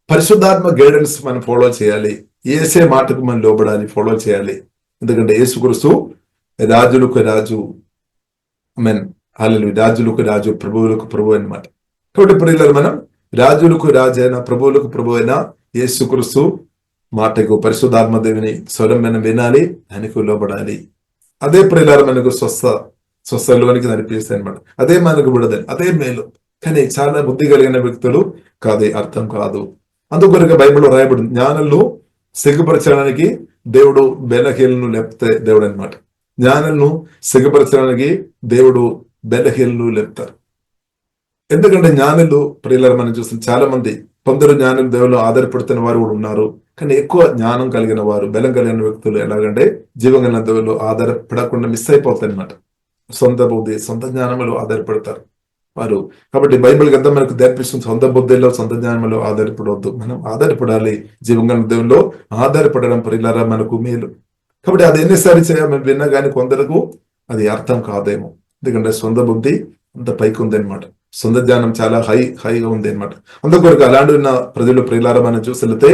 పరిశుద్ధాత్మ గైడెన్స్ మనం ఫాలో చేయాలి. యేసే మాటకు మనం లోబడాలి, ఫాలో చేయాలి. ఎందుకంటే యేసుక్రీస్తు రాజులకు రాజు, రాజులకు రాజు, ప్రభువులకు ప్రభు అన్నమాట. కాబట్టి ప్రియులరా, మనం రాజులకు రాజు అయిన, ప్రభువులకు ప్రభు అయిన యేసుక్రీస్తు మాటకు, పరిశుద్ధాత్మ దేవుని స్వరం మనం వినాలి, ఆయనకు లోబడాలి. అదే ప్రియులారా మనకు స్వస్థలోనికి నడిపిస్తాయి అనమాట. అదే మనకు విడుదల, అదే మేలు. కానీ చాలా బుద్ధి కలిగిన వ్యక్తులు కాదు, అర్థం కాదు. అందుకొరకు బైబిల్లో రాయబడింది, జ్ఞానులు సిగ్గుపరచడానికి దేవుడు బెలహీలను లేపితే దేవుడు అనమాట. జ్ఞానులను సిగ్గుపరచడానికి దేవుడు బెలహీలను లేపుతారు. ఎందుకంటే జ్ఞానులు ప్రియులారా మనం చూస్తాం, చాలా మంది, కొందరు జ్ఞానులు దేవుళ్ళు ఆధారపడుతున్న వారు కూడా ఉన్నారు. కానీ ఎక్కువ జ్ఞానం కలిగిన వారు, బలం కలిగిన వ్యక్తులు ఎలాగంటే జీవగల దేవుళ్ళు ఆధారపడకుండా మిస్ అయిపోతాయి అనమాట. సొంత బుద్ధి, సొంత జ్ఞానంలో ఆధారపడతారు వారు. కాబట్టి బైబిల్ గ్రంథం మనకు నేర్పిస్తుంది, సొంత బుద్ధిలో, సొంత జ్ఞానంలో ఆధారపడవద్దు. మనం ఆధారపడాలి. జీవగల దేవుల్లో ఆధారపడడం ప్రియులారా మనకు మేలు. కాబట్టి అది ఎన్నిసారి చేయాలి విన్నా కానీ కొందరకు అది అర్థం కాదేమో. ఎందుకంటే సొంత బుద్ధి అంత పైకి ఉంది అనమాట. సొంత జ్ఞానం చాలా హైగా ఉంది అనమాట. అందుకొరకు అలాంటి ఉన్న ప్రజలు ప్రియులారా మనం చూసితే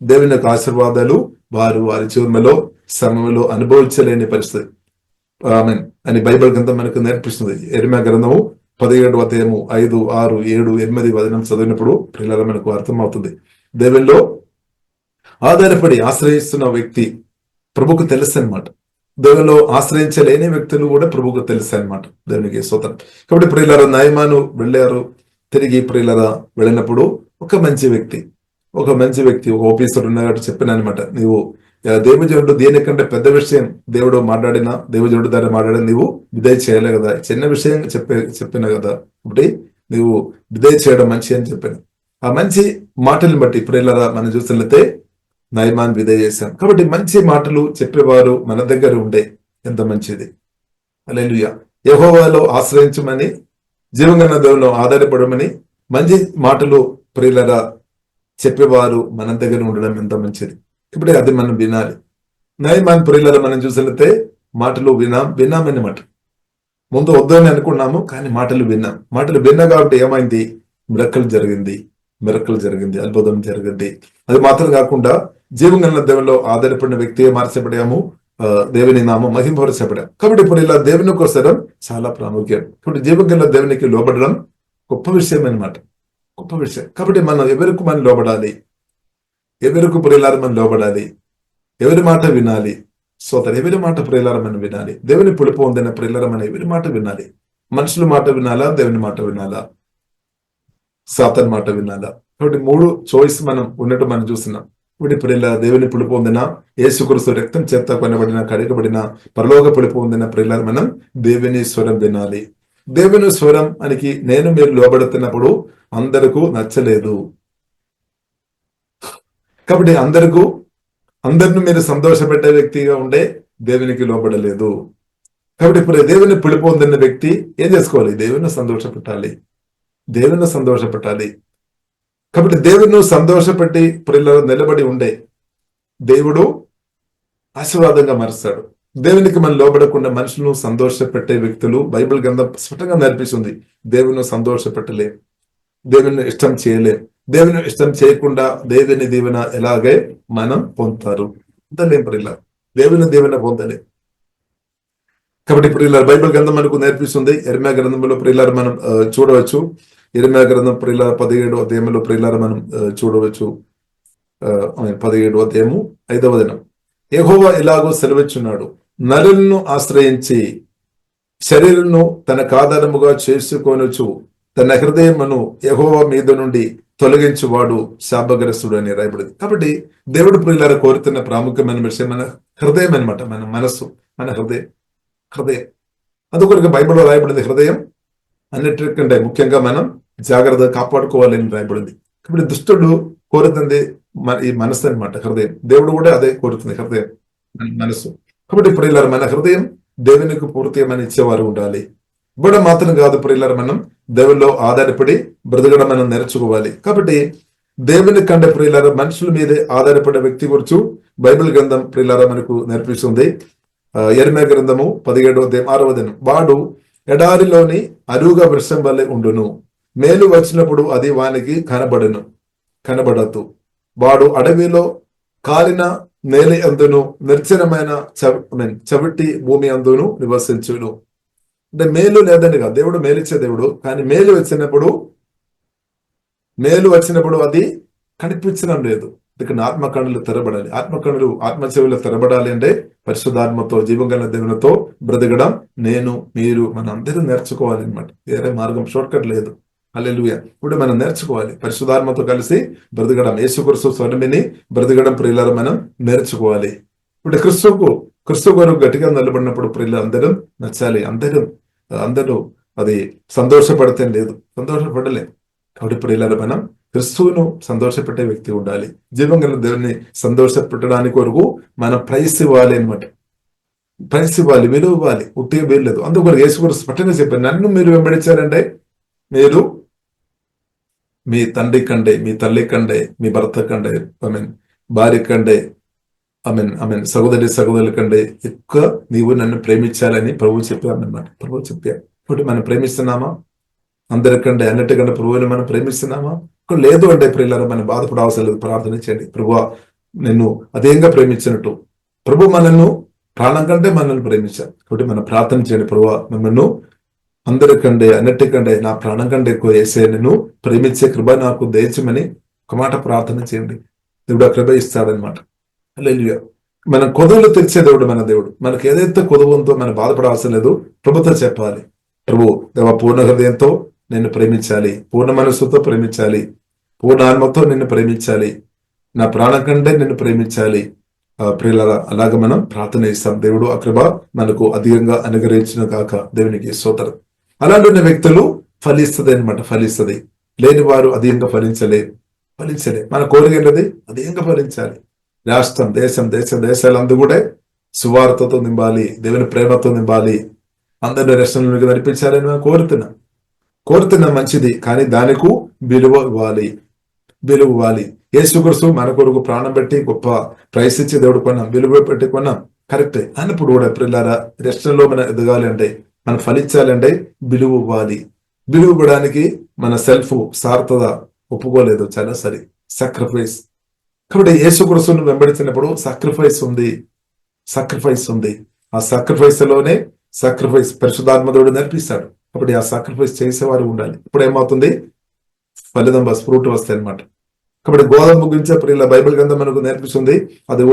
దేవుని యొక్క ఆశీర్వాదాలు వారి జీవనంలో సమయంలో అనుభవించలేని పరిస్థితి ఆమేన్ అని బైబిల్ గ్రంథం మనకు నేర్పిస్తుంది. యెరెమీయా గ్రంథము 17వ అధ్యాయము 5, 6, 7, 8 వచనం చదివినప్పుడు ప్రియులారా మనకు అర్థమవుతుంది. దేవుల్లో ఆధారపడి ఆశ్రయిస్తున్న వ్యక్తి ప్రభుకు తెలుసు అనమాట. దేవుల్లో ఆశ్రయించలేని వ్యక్తులు కూడా ప్రభుకు తెలుసు అనమాట. దేవునికి స్తోత్రం. కాబట్టి ప్రియులారా, నయమాను వెళ్ళారు. తిరిగి ప్రియులారా వెళ్ళినప్పుడు ఒక మంచి వ్యక్తి, ఒక ఆఫీసర్ ఉన్నట్టు చెప్పిన అనమాట, నీవు దేవజనుడు దేనికంటే పెద్ద విషయం దేవుడు దేవజనుడు ద్వారా మాట్లాడిన నీవు విధేయ చేయలే కదా, చిన్న విషయం చెప్పిన కదా, కాబట్టి నీవు విధేయ చేయడం మంచి అని చెప్పాను. ఆ మంచి మాటలను బట్టి ప్రియులారా మనం చూసినట్లయితే నయమాన్ విధేయ చేశాం. కాబట్టి మంచి మాటలు చెప్పేవారు మన దగ్గర ఉండే ఎంత మంచిది. హల్లెలూయా. యెహోవాలో ఆశ్రయించమని, జీవగల దేవుల్లో ఆధారపడమని మంచి మాటలు ప్రియులారా చెప్పేవారు మన దగ్గర ఉండడం ఎంత మంచిది. ఇప్పుడు అది మనం వినాలి. నయమాన్ ప్రియులారా మనం చూసినట్లయితే మాటలు విన్నామన్నమాట. ముందు వద్దని అనుకున్నాము, కానీ మాటలు విన్నా కాబట్టి ఏమైంది? మిరకల్ జరిగింది, అద్భుతం జరిగింది. అది మాత్రం కాకుండా జీవగల దేవుల్లో ఆధారపడిన వ్యక్తిగా మార్చబడాము, దేవుని నామం మహింపరచబడాం. కాబట్టి ఇప్పుడు ఇలా దేవుని కోసం చాలా ప్రాముఖ్యం. ఇప్పుడు జీవగల దేవునికి లోబడడం గొప్ప విషయం అన్నమాట, గొప్ప విషయం. కాబట్టి మనం ఎవరికి మనం లోబడాలి, ఎవరికి ప్రియులారా మనం లోబడాలి, ఎవరి మాట వినాలి. ఎవరి మాట ప్రియులారా మనం వినాలి. దేవుని పిలుపు పొందిన ప్రియులారా మనం ఎవరి మాట వినాలి? మనుషుల మాట వినాలా, దేవుని మాట వినాలా, సాతాను మాట వినాలా? కాబట్టి 3 చాయిస్ మనం ఉన్నట్టు మనం చూస్తున్నాం. ఇప్పుడు ప్రియులారా, దేవుని పిలుపు పొందిన, యేసుక్రీస్తు రక్తం చేత కొనబడిన, కడగబడిన, పరలోక పిలుపు పొందిన ప్రియులారా మనం దేవుని స్వరం వినాలి. దేవుని స్వరం అనికి మీరు లోబడుతున్నప్పుడు అందరికీ నచ్చలేదు. కాబట్టి అందరిని మీరు సంతోషపెట్టే వ్యక్తిగా ఉండే దేవునికి లోబడలేదు. కాబట్టి ఇప్పుడు దేవుని పిలుపు పొందిన వ్యక్తి ఏం చేసుకోవాలి? దేవుని సంతోషపెట్టాలి. కాబట్టి దేవుని సంతోషపెట్టి ప్రియులారా నిలబడి ఉండే దేవుడు ఆశీర్వాదంగా మారుస్తాడు. దేవునికి మనం లోబడకుండా మనుషులను సంతోషపెట్టే వ్యక్తులు బైబిల్ గ్రంథం స్పష్టంగా నేర్పిస్తుంది. దేవుని సంతోషపెట్టలే, దేవుని ఇష్టం చేయలే. దేవుని ఇష్టం చేయకుండా దేవుని దీవెన ఎలాగే మనం పొందుతారు? పొందలేం ప్రియులారా, దేవుని దీవెన పొందలే. కాబట్టి ప్రియులారా బైబిల్ గ్రంథం మనకు నేర్పిస్తుంది. యెరెమీయా గ్రంథంలో ప్రియులారా మనం చూడవచ్చు. యెరెమీయా గ్రంథం ప్రియులారా 17వ అధ్యాయంలో ప్రియులారా మనం చూడవచ్చు. 17వ అధ్యాయము 5వ వచనం, యెహోవా ఇలాగూ సెలవిచ్చున్నాడు, నరులను ఆశ్రయించి శరీరును తనకు ఆధారముగా చేసుకొనుచు తన హృదయమును యెహోవా మీద నుండి తొలగించువాడు శాపగ్రస్తుడు అని రాయబడింది. కాబట్టి దేవుడు ప్రియులారా కోరుతున్న ప్రాముఖ్యమైన విషయం మన హృదయం అనమాట, మన మనస్సు, మన హృదయం. అందుకొరకు బైబిల్లో రాయబడింది, హృదయం అన్నిటికంటే ముఖ్యంగా మనం జాగ్రత్తగా కాపాడుకోవాలని రాయబడింది. కాబట్టి దుష్టుడు కోరుతుంది ఈ మనసు అనమాట, హృదయం. దేవుడు కూడా అదే కోరుతుంది, హృదయం, మనసు. కాబట్టి ప్రియులారా, మన హృదయం దేవునికి పూర్తిగా మనం ఇచ్చేవారు ఉండాలి. ఇవ్వడం మాత్రం కాదు ప్రియులారా, మనం దేవుల్లో ఆధారపడి బ్రతకడం మనం నేర్చుకోవాలి. కాబట్టి దేవుని కంటే ప్రియులారా, మనుషుల మీదే ఆధారపడే వ్యక్తి గురించి బైబిల్ గ్రంథం ప్రియులారా మనకు నేర్పిస్తుంది. యెరెమీయా గ్రంథము 17వ అధ్యాయం 6వ వచనం, వాడు ఎడారిలోని అరుగ వృక్షం వల్లే ఉండును, మేలు వచ్చినప్పుడు అది వానికి కనబడదు. వాడు అడవిలో కాలిన నేల అందును నిర్జనమైన చవిటి భూమి అందును నివసించును. అంటే మేలు లేదని కాదు, దేవుడు మేలిచ్చే దేవుడు. కానీ మేలు వచ్చినప్పుడు అది కనిపించడం లేదు. ఇక్కడ ఆత్మకణులు తెరబడాలి. ఆత్మచెవులు తెరబడాలి అంటే పరిశుద్ధాత్మతో, జీవంగల దేవునితో బ్రతకడం మీరు మనందరూ నేర్చుకోవాలి అనమాట. వేరే మార్గం, షార్ట్ కట్ లేదు. హల్లెలూయా. ఇప్పుడు మనం నేర్చుకోవాలి పరిశుద్ధాత్మతో కలిసి బ్రతకడం, యేసుక్రీస్తు స్వరమిని బ్రతకడం ప్రియులారా మనం నేర్చుకోవాలి. ఇప్పుడు క్రీస్తు కొరకు గట్టిగా నిలబడినప్పుడు ప్రియులు అందరూ నచ్చాలి. అందరూ అది సంతోషపడితే లేదు, సంతోషపడలే. కాబట్టి ప్రియులారా, మనం క్రీస్తువును సంతోషపెట్టే వ్యక్తి ఉండాలి. జీవంగల దేవుని సంతోషపెట్టడానికి వరకు మనం ప్రైస్ ఇవ్వాలి అనమాట. ప్రైస్ ఇవ్వాలి, విలువ ఇవ్వాలి. ఉట్టిగా వీల్లేదు. అందుకు యేసుక్రీస్తు స్పష్టంగా చెప్పారు, నన్ను మీరు వెంబడించారంటే మీరు మీ తండ్రి కంటే, మీ తల్లి కంటే, మీ భర్త కంటే, భార్య కంటే, సహోదరుల కంటే ఎక్కువ నీవు నన్ను ప్రేమించాలని ప్రభు చెప్పామన్నమాట. ప్రభు చెప్పారు. ఇప్పుడు మనం ప్రేమిస్తున్నామా? అందరికంటే, అన్నిటికంటే ప్రభువుని మనం ప్రేమిస్తున్నామా? లేదు అంటే ప్రియులారా, మనం బాధపడవలసిన లేదు. ప్రార్థన చేయండి, ప్రభువా నిన్ను అదేంగా ప్రేమించినట్టు. ప్రభు మనల్ని ప్రాణం కంటే మనల్ని ప్రేమించారు. కాబట్టి మనం ప్రార్థన చేయండి, ప్రభువా మిమ్మల్ని అందరికంటే, అన్నిటికంటే, నా ప్రాణం కంటే ఎక్కువ యేసయ్య నిన్ను ప్రేమించే కృప నాకు దయచేయమని ఒక మాట ప్రార్థన చేయండి. దేవుడు ఆ కృప ఇస్తాడనమాట. హల్లెలూయా. మన కొదవులు తెరిచే దేవుడు మన దేవుడు. మనకి ఏదైతే కొదవు ఉందో మనం బాధపడవలసిన లేదు. ప్రభుతో చెప్పాలి, ప్రభు దేవా పూర్ణ హృదయంతో నిన్ను ప్రేమించాలి, పూర్ణ మనస్సుతో ప్రేమించాలి, పూర్ణ ఆత్మతో నిన్ను ప్రేమించాలి, నా ప్రాణం కంటే నిన్ను ప్రేమించాలి. ప్రియులారా, అలాగ మనం ప్రార్థన ఇస్తాం. దేవుడు ఆ కృప మనకు అధికంగా అనుగ్రహించిన కాక దేవునికి స్తోత్రం. అలాంటి వ్యక్తులు ఫలిస్తుంది అనమాట. ఫలిస్తుంది. లేని వారు అధికంగా ఫలించలే. మన కోరిక ఏంటది? అధికంగా ఫలించాలి. రాష్ట్రం, దేశాలందరూ కూడా సువార్తతో నింపాలి, దేవుని ప్రేమతో నింపాలి, అందరిని రక్షణలోకి నడిపించాలని మనం కోరుతున్నాం. మంచిది. కానీ దానికి విలువ ఇవ్వాలి. యేసుక్రీస్తు మన కొరకు ప్రాణం పెట్టి గొప్ప ప్రైస్ ఇచ్చి దేవుడు కొన్నాం, విలువ పెట్టి కొన్నాం. కరెక్టే. అన్నప్పుడు కూడా ప్రియులారా, రక్షణలో మనం ఎదగాలి అంటే, మనం ఫలించాలంటే విలువ ఇవ్వాలి. విలువ ఇవ్వడానికి మన సెల్ఫ్ సార్థత ఒప్పుకోలేదు. చాలా సరి సాక్రిఫైస్. కాబట్టి యేసుక్రీస్తును వెంబడించినప్పుడు సాక్రిఫైస్ ఉంది. ఆ సాక్రిఫైస్ పరిశుద్ధాత్మదేవుడు నేర్పిస్తాడు. కాబట్టి ఆ సాక్రిఫైస్ చేసేవారు ఉండాలి. ఇప్పుడు ఏమవుతుంది? ఫలితం, ఫ్రూట్ వస్తాయి అనమాట. కాబట్టి గోధుమ గురించి ప్రియుల బైబిల్ గ్రంథం మనకు నేర్పిస్తుంది. అది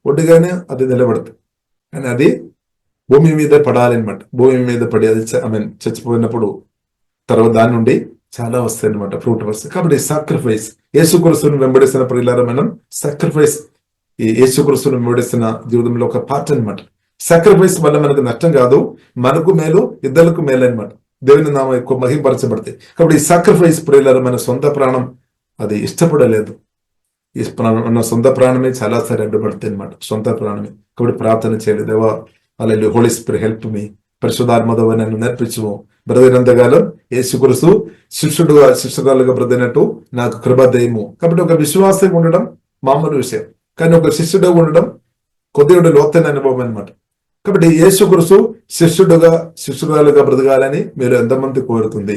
ఒడ్డుగానే అది నిలబడుతుంది. కానీ అది భూమి మీద పడాలి అనమాట. భూమి మీద పడి అది చచ్చిపోయినప్పుడు తర్వాత దాని నుండి చాలా వస్తాయి అనమాట, ఫ్రూట్ వస్తాయి. కాబట్టి సాక్రిఫైస్, యేసుక్రీస్తును వెంబడిస్తున్న ప్రియులారా, మనం సాక్రిఫైస్, ఈ యేసుక్రీస్తును వెంబడిస్తున్న జీవితంలో ఒక పార్ట్ అనమాట. సాక్రిఫైస్ వల్ల మనకు నష్టం కాదు, మనకు మేలు, ఇద్దరికి మేలు అనమాట. దేవుని నామం ఎక్కువ మహింపరచబడతాయి. కాబట్టి ఈ సాక్రిఫైస్ ప్రియులారా, మన సొంత ప్రాణం అది ఇష్టపడలేదు. మన సొంత ప్రాణమే చాలాసారి అడ్డుపడుతుంది అనమాట, సొంత ప్రాణమే. కాబట్టి ప్రార్థన చేయాలి, దేవా హల్లెలూయా, హోలీ స్పిరిట్ హెల్ప్ మీ, పరిశుద్ధాత్మదేవ నన్ను నేర్పించుము, బ్రతికినంతకాలం యేసుక్రీస్తు శిష్యురాలుగా బ్రతికినట్టు నాకు కృప దయము. కాబట్టి ఒక విశ్వాసం ఉండడం మామూలు విషయం, కానీ ఒక శిష్యుడు ఉండడం కొద్దిగా లోతైన అనుభవం అనమాట. కాబట్టి యేసుక్రీస్తు శిష్యురాలుగా బ్రతకాలని మీరు ఎంతమంది కోరుతుంది?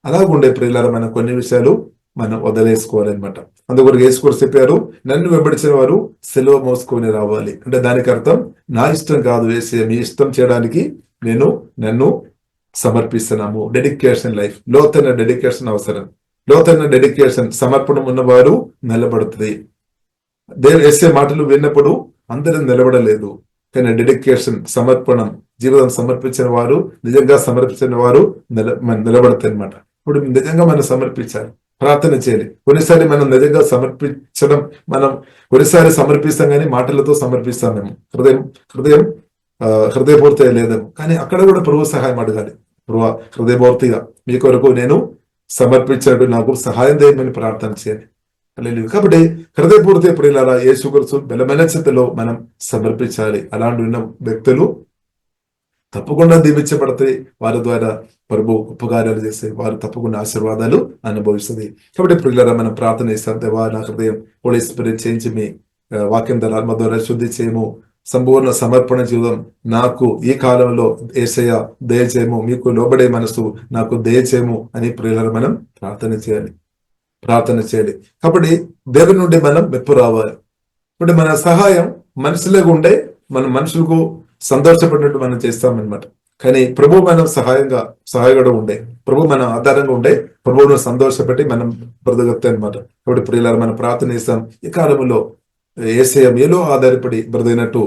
అలాగుండే ప్రియులారా, మనం కొన్ని విషయాలు మనం వదిలేసుకోవాలన్నమాట. అందుకొరకు యేసుక్రీస్తు చెప్పారు, నన్ను వెంబడించిన వారు సిలువ మోసుకొని రావాలి. అంటే దానికి అర్థం నా ఇష్టం కాదు, యేసయ్య మీ ఇష్టం చేయడానికి నన్ను సమర్పిస్తున్నాము. డెడికేషన్ లైఫ్, లోతైన డెడికేషన్ అవసరం. లోతైన డెడికేషన్, సమర్పణం ఉన్నవారు నిలబడుతుంది. యేసయ్య మాటలు విన్నప్పుడు అందరూ నిలబడలేదు, కానీ డెడికేషన్, సమర్పణం, జీవితం సమర్పించిన వారు, నిజంగా సమర్పించిన వారు నిలబడతాయి అనమాట. ఇప్పుడు నిజంగా మనం సమర్పించాలి, ప్రార్థన చేయాలి. కొన్నిసారి మనం నిజంగా సమర్పించడం, మనం కొన్నిసారి సమర్పిస్తాం కానీ మాటలతో సమర్పిస్తాం. మేము హృదయపూర్తి లేదేమో, కానీ అక్కడ కూడా ప్రభు సహాయం అడగాలి. ప్రభువా హృదయపూర్తిగా మీ కొరకు నేను సమర్పించాడు, నాకు సహాయం చేయమని ప్రార్థన చేయాలి. హల్లెలూయా. కాబట్టి హృదయపూర్తి ప్రియులారా యేసుక్రీస్తు బలమైన స్థితిలో మనం సమర్పించాలి. అలాంటి ఉన్న వ్యక్తులు తప్పకుండా దీవించబడతాయి. వారి ద్వారా ప్రభు ఉపకారాలు చేస్తే వారు తప్పకుండా ఆశీర్వాదాలు అనుభవిస్తుంది. కాబట్టి ప్రియులారా మనం ప్రార్థన చేస్తాం. దేవా నా హృదయం హోలీ స్పిరిట్ చేంజ్ మీ, వాక్యం ద్వారా ఆత్మ ద్వారా శుద్ధి చేయము, సంపూర్ణ సమర్పణ జీవితం నాకు ఈ కాలంలో యేసయ్య దయచేయము, మీకు లోబడే మనసు నాకు దయచేయము అని ప్రియులారా మనం ప్రార్థన చేయాలి. కాబట్టి దేవుని నుండి మనం మెప్పు రావాలి. ఇప్పుడు మన సహాయం మనుషులకు ఉండే మనం మనుషులకు సంతోషపడినట్టు మనం చేస్తామన్నమాట. కానీ ప్రభు మనం సహాయకుడు ఉండే, ప్రభు మన ఆధారంగా ఉండే, ప్రభువును సంతోషపెట్టి మనం బ్రతకత్తాయి అనమాట. కాబట్టి ప్రియులారా మనం ప్రార్థన చేస్తాం. ఈ కాలంలో యేసయ్య మీలో ఆధారపడి బ్రతికినట్టు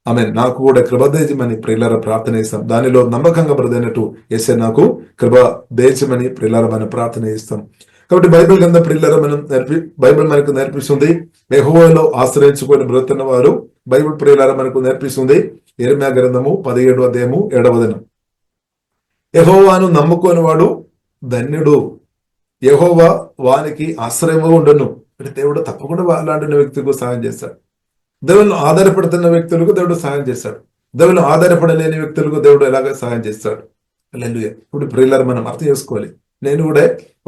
ఆమె నాకు కూడా కృప దయచమని ప్రియులారా ప్రార్థన చేస్తాం. దానిలో నమ్మకంగా బ్రతికినట్టు యేసయ్య నాకు కృప దయచమని ప్రియులారా మనం ప్రార్థన చేస్తాం. కాబట్టి బైబిల్ కింద ప్రియులారా బైబిల్ మనకు నేర్పిస్తుంది యెహోవాలో ఆశ్రయించుకొని బ్రతున్న వారు. బైబిల్ ప్రియులారా మనకు నేర్పిస్తుంది యెరెమయా గ్రంథము 17వ అధ్యాయము 7వ వచనం. యెహోవాను నమ్ముకొని వాడు ధన్యుడు, యెహోవా వానికి ఆశ్రయము ఉండను. అంటే దేవుడు తప్పకుండా అలాంటి వ్యక్తులకు సహాయం చేస్తాడు. దేవుళ్ళు ఆధారపడుతున్న వ్యక్తులకు దేవుడు సహాయం చేస్తాడు. దేవుళ్ళు ఆధారపడలేని వ్యక్తులకు దేవుడు ఎలాగ సహాయం చేస్తాడు. హల్లెలూయా. ఇప్పుడు ప్రియులారా మనం అర్థం చేసుకోవాలి. నేను కూడా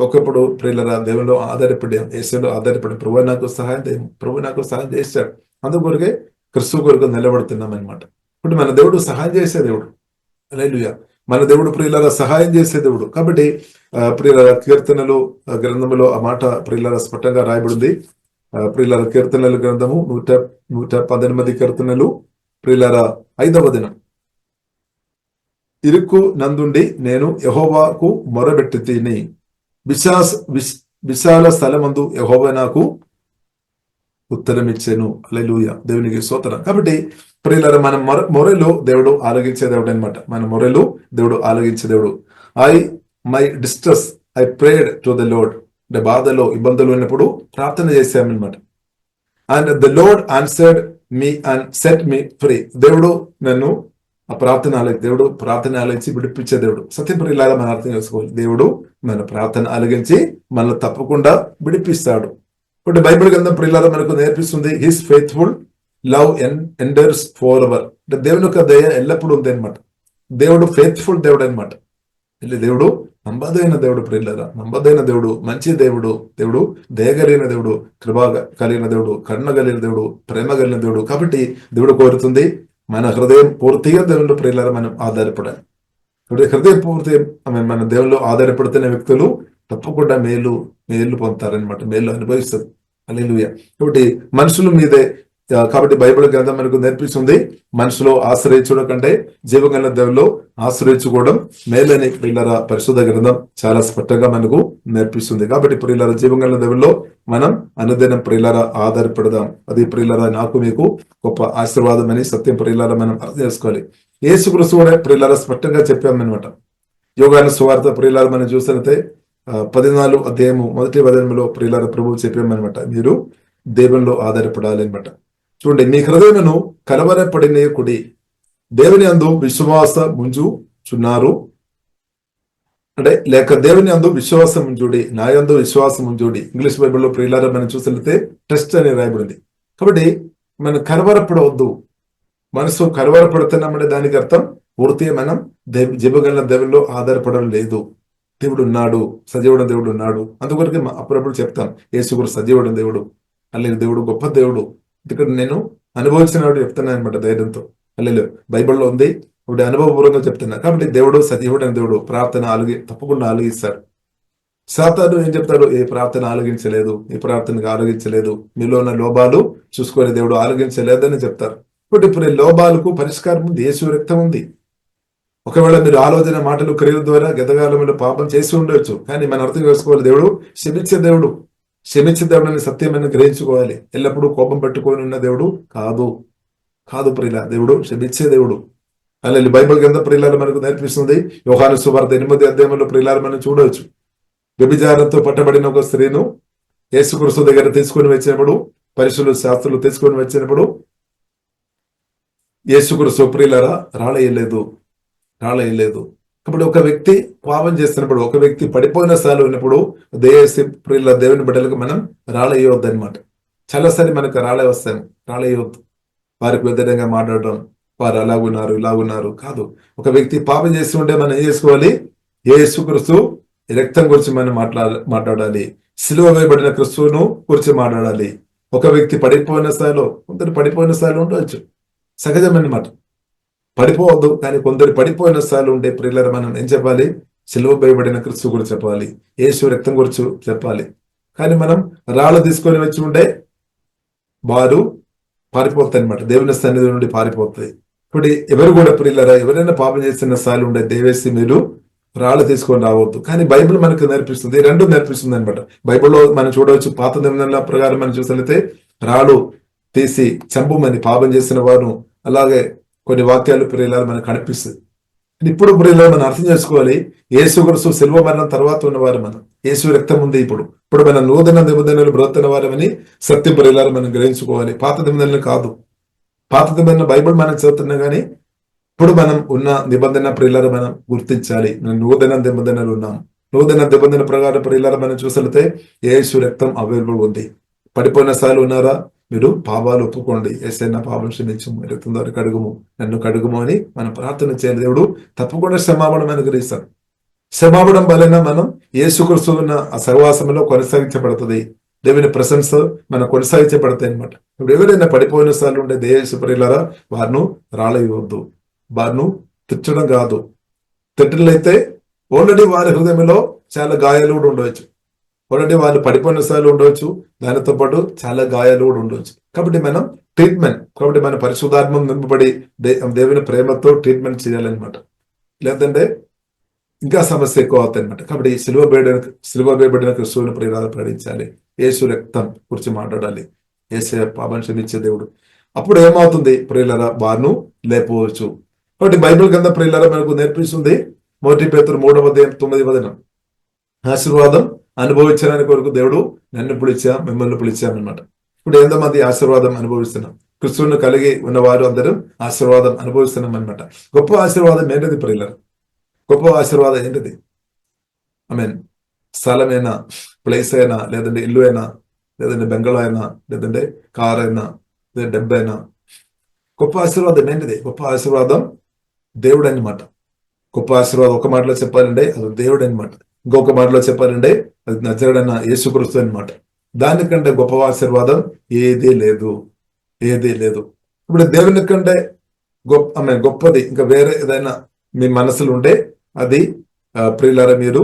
ఒకప్పుడు ప్రియులారా దేవుళ్ళు ఆధారపడాను, యేసులో ఆధారపడి ప్రభు నాకు సహాయం చేశాడు. అందుకొరకే క్రీస్తు కొరకు నిలబడుతున్నాం అనమాట. ఇప్పుడు మన దేవుడు సహాయం చేసే దేవుడు. హల్లెలూయా. మన దేవుడు ప్రియులారా సహాయం చేసే దేవుడు. కాబట్టి ప్రియులారా కీర్తనలు గ్రంథములో ఆ మాట ప్రియులారా స్పష్టంగా రాయబడింది. ప్రియులారా కీర్తనలు గ్రంథము 118 కీర్తనలు ప్రియులారా 5వ వచనం. ఇరుకు నందుండి నేను యెహోవాకు మొరబెట్టి తిని, విశాల స్థలమందు యెహోవా నాకు ఉత్తరం ఇచ్చాను. హల్లెలూయా. దేవునికి స్తోత్రం. కాబట్టి ప్రియులారా మన మొరలు దేవుడు ఆలగించే దేవుడు అనమాట. మన మొరలు దేవుడు ఆలగించే దేవుడు. My distress I prayed to the Lord. అంటే బాధలో ఇబ్బందులు ఉన్నప్పుడు ప్రార్థన చేశామన్నమాట. And the Lord answered me and set me free. దేవుడు నన్ను దేవుడు ప్రార్థన ఆలగించి విడిపించే దేవుడు. సత్యప్రియులారా మనం అర్థం చేసుకోవాలి. దేవుడు మన ప్రార్థన ఆలగించి మనల్ని తప్పకుండా విడిపిస్తాడు. ఇప్పుడు బైబిల్ గ్రంథం ప్రియులారా మనకు నేర్పిస్తుంది his faithful love Ender for ever. అంటే దేవుని యొక్క దయ ఎల్లప్పుడూ ఉంది అనమాట. దేవుడు ఫెయిత్ఫుల్ దేవుడు అనమాట. దేవుడు నమ్మదైన దేవుడు ప్రియులారా, నమ్మదైన దేవుడు, మంచి దేవుడు, దేవుడు దయగలిగిన దేవుడు, కృప కలిగిన దేవుడు, కరుణ కలిగిన దేవుడు, ప్రేమ కలిగిన దేవుడు. కాబట్టి దేవుడు కోరుతుంది మన హృదయం పూర్తిగా దేవుళ్ళు ప్రియులారా మనం ఆధారపడాలి. ఇప్పుడు హృదయం పూర్తి మన దేవుళ్ళు ఆధారపడుతున్న వ్యక్తులు తప్పకుండా మేలు పొందుతారనమాట, మేలు అనుభవిస్తారు. హల్లెలూయా. కాబట్టి మనుషుల మీదే, కాబట్టి బైబిల్ గ్రంథం మనకు నేర్పిస్తుంది మనుషులు ఆశ్రయించడం కంటే జీవగల దేవుల్లో ఆశ్రయించుకోవడం మేలని ప్రియులారా పరిశుద్ధ గ్రంథం చాలా స్పష్టంగా మనకు నేర్పిస్తుంది. కాబట్టి ప్రియులారా జీవగల దేవుల్లో మనం అనుదినం ప్రియులారా ఆధారపడదాం. అది ప్రియులారా నాకు మీకు గొప్ప ఆశీర్వాదం అని సత్యం ప్రియులారా మనం అర్థం చేసుకోవాలి. యేసుక్రీస్తు కూడా ప్రియులారా స్పష్టంగా చెప్పామన్నమాట. యోగాను సువార్త ప్రియులారా మనం చూసినట్లయితే 14వ అధ్యాయము 1వ వచనంలో ప్రియులారా ప్రభువు చెప్పామన్నమాట, మీరు దేవునిలో ఆధారపడాలి అనమాట. చూడండి, మీ హృదయమును కలవరపడినీయకుడి, దేవుని అందు విశ్వాసముంచుచున్నారు. అంటే లేక దేవుని అందు విశ్వాసం ఉంచుడి, నా యందు విశ్వాసం ఉంచుడి. ఇంగ్లీష్ బైబిల్లో ప్రియులారా మనం చూసినట్లయితే టెస్ట్ అని రాయబడింది. కాబట్టి మనం కలవరపడవద్దు. మనసు కలవరపడుతున్నామంటే దానికి అర్థం పూర్తిగా మనం జీవగల దేవుల్లో ఆధారపడడం లేదు. దేవుడు ఉన్నాడు, సజీవుడు దేవుడు ఉన్నాడు. అందుకొరకు అప్పుడప్పుడు చెప్తాం యేసుగురు సజీవుడు దేవుడు, అలాగే దేవుడు గొప్ప దేవుడు. ఇక్కడ నేను అనుభవించినవాడు చెప్తున్నాను అనమాట ధైర్యంతో. అల్లెలు బైబిల్లో ఉంది, ఇప్పుడు అనుభవపూర్వకంగా చెప్తున్నా. కాబట్టి దేవుడు సజీవుడైన దేవుడు, ప్రార్థన తప్పకుండా ఆలగిస్తాడు. సాతాను ఏం చెప్తాడు, ఏ ప్రార్థన ఆలగించలేదు, ఈ ప్రార్థనకు ఆలగించలేదు, మీలో ఉన్న లోపాలు చూసుకొని దేవుడు ఆలగించలేదని చెప్తారు. ఇప్పుడు ఇప్పుడు లోపాలకు పరిష్కారం ఉంది, యేసు రక్తం ఉంది. ఒకవేళ మీరు ఆలోచన మాటలు క్రియల ద్వారా గతకాలంలో పాపం చేసి ఉండొచ్చు, కానీ మనం అర్థం చేసుకోవాలి దేవుడు క్షమించే దేవుడు. క్షమించే దేవుడు అని సత్యమైన గ్రహించుకోవాలి. ఎల్లప్పుడూ కోపం పెట్టుకొని ఉన్న దేవుడు కాదు ప్రియుల, దేవుడు క్షమించే దేవుడు. అలాగే బైబిల్ గ్రంథ ప్రియులారా మనకు నేర్పిస్తుంది. యోహాను సువార్త 8వ అధ్యాయంలో ప్రియులారా మనం చూడవచ్చు. వ్యభిచారంతో పట్టబడిన ఒక స్త్రీను యేసుక్రీస్తు దగ్గర తీసుకొని వచ్చినప్పుడు, పరిశుద్ధులు శాస్త్రులు తీసుకొని వచ్చినప్పుడు యేసుక్రీస్తు ప్రియులారా రాళేయలేదు. కాబట్టి ఒక వ్యక్తి పాపం చేస్తున్నప్పుడు, ఒక వ్యక్తి పడిపోయిన స్థాయిలో ఉన్నప్పుడు దేవుని బిడ్డలకు మనం రాళ్ళేయవద్దు అనమాట. చాలాసారి మనకు రాళ్ళే వస్తాయి, రాళ్ళేయవద్దు. వారికి వ్యతిరేకంగా మాట్లాడడం, వారు అలాగున్నారు ఇలాగున్నారు కాదు. ఒక వ్యక్తి పాపం చేస్తూ ఉంటే మనం ఏం చేసుకోవాలి? యేసుక్రీస్తు రక్తం గురించి మనం మాట్లాడాలి. సిలువ వేయబడిన క్రిస్తువును గురించి మాట్లాడాలి. ఒక వ్యక్తి పడిపోయిన స్థాయిలో, కొందరు పడిపోయిన స్థాయిలో ఉండవచ్చు, సహజమన్నమాట. పడిపోవద్దు, కానీ కొందరు పడిపోయిన స్థాయిలో ఉంటే ప్రియులారా మనం ఏం చెప్పాలి? సిలువ వేయబడిన క్రిస్తు గురించి చెప్పాలి, యేసు రక్తం గురించి చెప్పాలి. కానీ మనం రాళ్ళు తీసుకొని వచ్చి ఉంటే వారు పారిపోతాయి అనమాట, దేవుని సన్నిధి నుండి పారిపోతాయి. ఇప్పుడు ఎవరు కూడా ప్రియులారా, ఎవరైనా పాపం చేస్తున్న స్థాయిలో ఉండే దయవేసి మీరు రాళ్ళు తీసుకొని రావద్దు. కానీ బైబిల్ మనకు నేర్పిస్తుంది, రెండు నేర్పిస్తుంది అనమాట. బైబిల్లో మనం చూడవచ్చు, పాత నిబంధనల ప్రకారం మనం చూసినట్లయితే రాళ్ళు తీసి చంపుమని పాపం చేసిన వారు, అలాగే కొన్ని వాక్యాలు ప్రియులారా మనకు కనిపిస్తుంది. ఇప్పుడు ప్రియులారా మనం అర్థం చేసుకోవాలి, యేసుక్రీస్తు శిలువ మరణం తర్వాత ఉన్నవారు మనం, యేసు రక్తం ఉంది. ఇప్పుడు మన నూతన నిబంధనలు బ్రతున్న వారమని సత్యం ప్రియులారా మనం గ్రహించుకోవాలి. పాత నిబంధనలు కాదు. పాత నిబంధన బైబిల్ మనం చదువుతున్నాం, కానీ ఇప్పుడు మనం ఉన్న నిబంధన ప్రియులారా మనం గుర్తించాలి. నూతన నిబంధనలు ఉన్నాం. నూతన నిబంధన ప్రకారం ప్రియులారా మనం చూసినట్లయితే యేసు రక్తం అవైలబుల్ ఉంది. పడిపోయిన స్థాయిలో ఉన్నారా? మీరు పాపాలు ఒప్పుకోండి, యేసయ్యా పాపం క్షమించము, రక్తం ద్వారా కడుగుము, నన్ను కడుగుము అని మనం ప్రార్థన చేయాలి. దేవుడు తప్పకుండా క్షమాపణం అనుగ్రహిస్తాడు. క్షమాపణం వలన మనం యేసుక్రీస్తు ఉన్న ఆ సహవాసంలో కొనసాగించబడుతుంది. దేవుని ప్రశంస మనం కొనసాగించబడతాయి అనమాట. ఇప్పుడు ఎవరైనా పడిపోయిన స్థాయిలో ఉండే దేశ ప్రియులారా వారిను రాళ్ళేయవద్దు, వారిను తిట్టడం కాదు. తిట్టలైతే ఆల్రెడీ వారి హృదయంలో చాలా గాయాలు కూడా ఉండవచ్చు, ఆల్రెడీ వాళ్ళు పడిపోయిన స్థాయిలో ఉండవచ్చు, దానితో పాటు చాలా గాయాలు కూడా ఉండవచ్చు. కాబట్టి మనం ట్రీట్మెంట్, కాబట్టి మన పరిశుద్ధాత్మ నింపబడి దేవుని ప్రేమతో ట్రీట్మెంట్ చేయాలన్నమాట. లేదంటే ఇంకా సమస్య ఎక్కువ అవుతాయి అనమాట. కాబట్టి సిలువ వేయబడిన క్రిస్తువుని ప్రియులారా ప్రకటించాలి, యేసు రక్తం గురించి మాట్లాడాలి, యేసయ్య పాపం క్షమించే దేవుడు. అప్పుడు ఏమవుతుంది ప్రియులారా? వారిను లేపవచ్చు. కాబట్టి బైబిల్ కింద ప్రియులారా మనకు నేర్పిస్తుంది, 1 పేతురు 3:9 ఆశీర్వాదం అనుభవించడానికి కొరకు దేవుడు నన్ను పిలిచా, మిమ్మల్ని పిలిచామన్నమాట. ఇప్పుడు ఎంతమంది ఆశీర్వాదం అనుభవిస్తున్నాం? క్రిస్తువును కలిగి ఉన్నవారు అందరూ ఆశీర్వాదం అనుభవిస్తున్నాం అనమాట. గొప్ప ఆశీర్వాదం ఏంటిది ప్రియులారా? గొప్ప ఆశీర్వాదం ఏంటిది? స్థలమైనా, ప్లేస్ అయినా, లేదంటే ఇల్లు అయినా, లేదంటే బెంగళూరు అయినా, లేదంటే కార్ అయినా, లేదా డబ్బు అయినా, గొప్ప ఆశీర్వాదం ఏంటిది? గొప్ప ఆశీర్వాదం దేవుడు అనమాట. గొప్ప ఆశీర్వాదం ఒక మాటలో చెప్పాలంటే అది దేవుడు అనమాట. ఇంకొక మాటలో చెప్పాలంటే అది నజరేయుడైన యేసుక్రీస్తు అనమాట. దానికంటే గొప్ప ఆశీర్వాదం ఏదీ లేదు, ఏదీ లేదు. ఇప్పుడు దేవుని కంటే గొప్పది ఇంకా వేరే ఏదైనా మీ మనసులో ఉంటే అది ప్రియులారా మీరు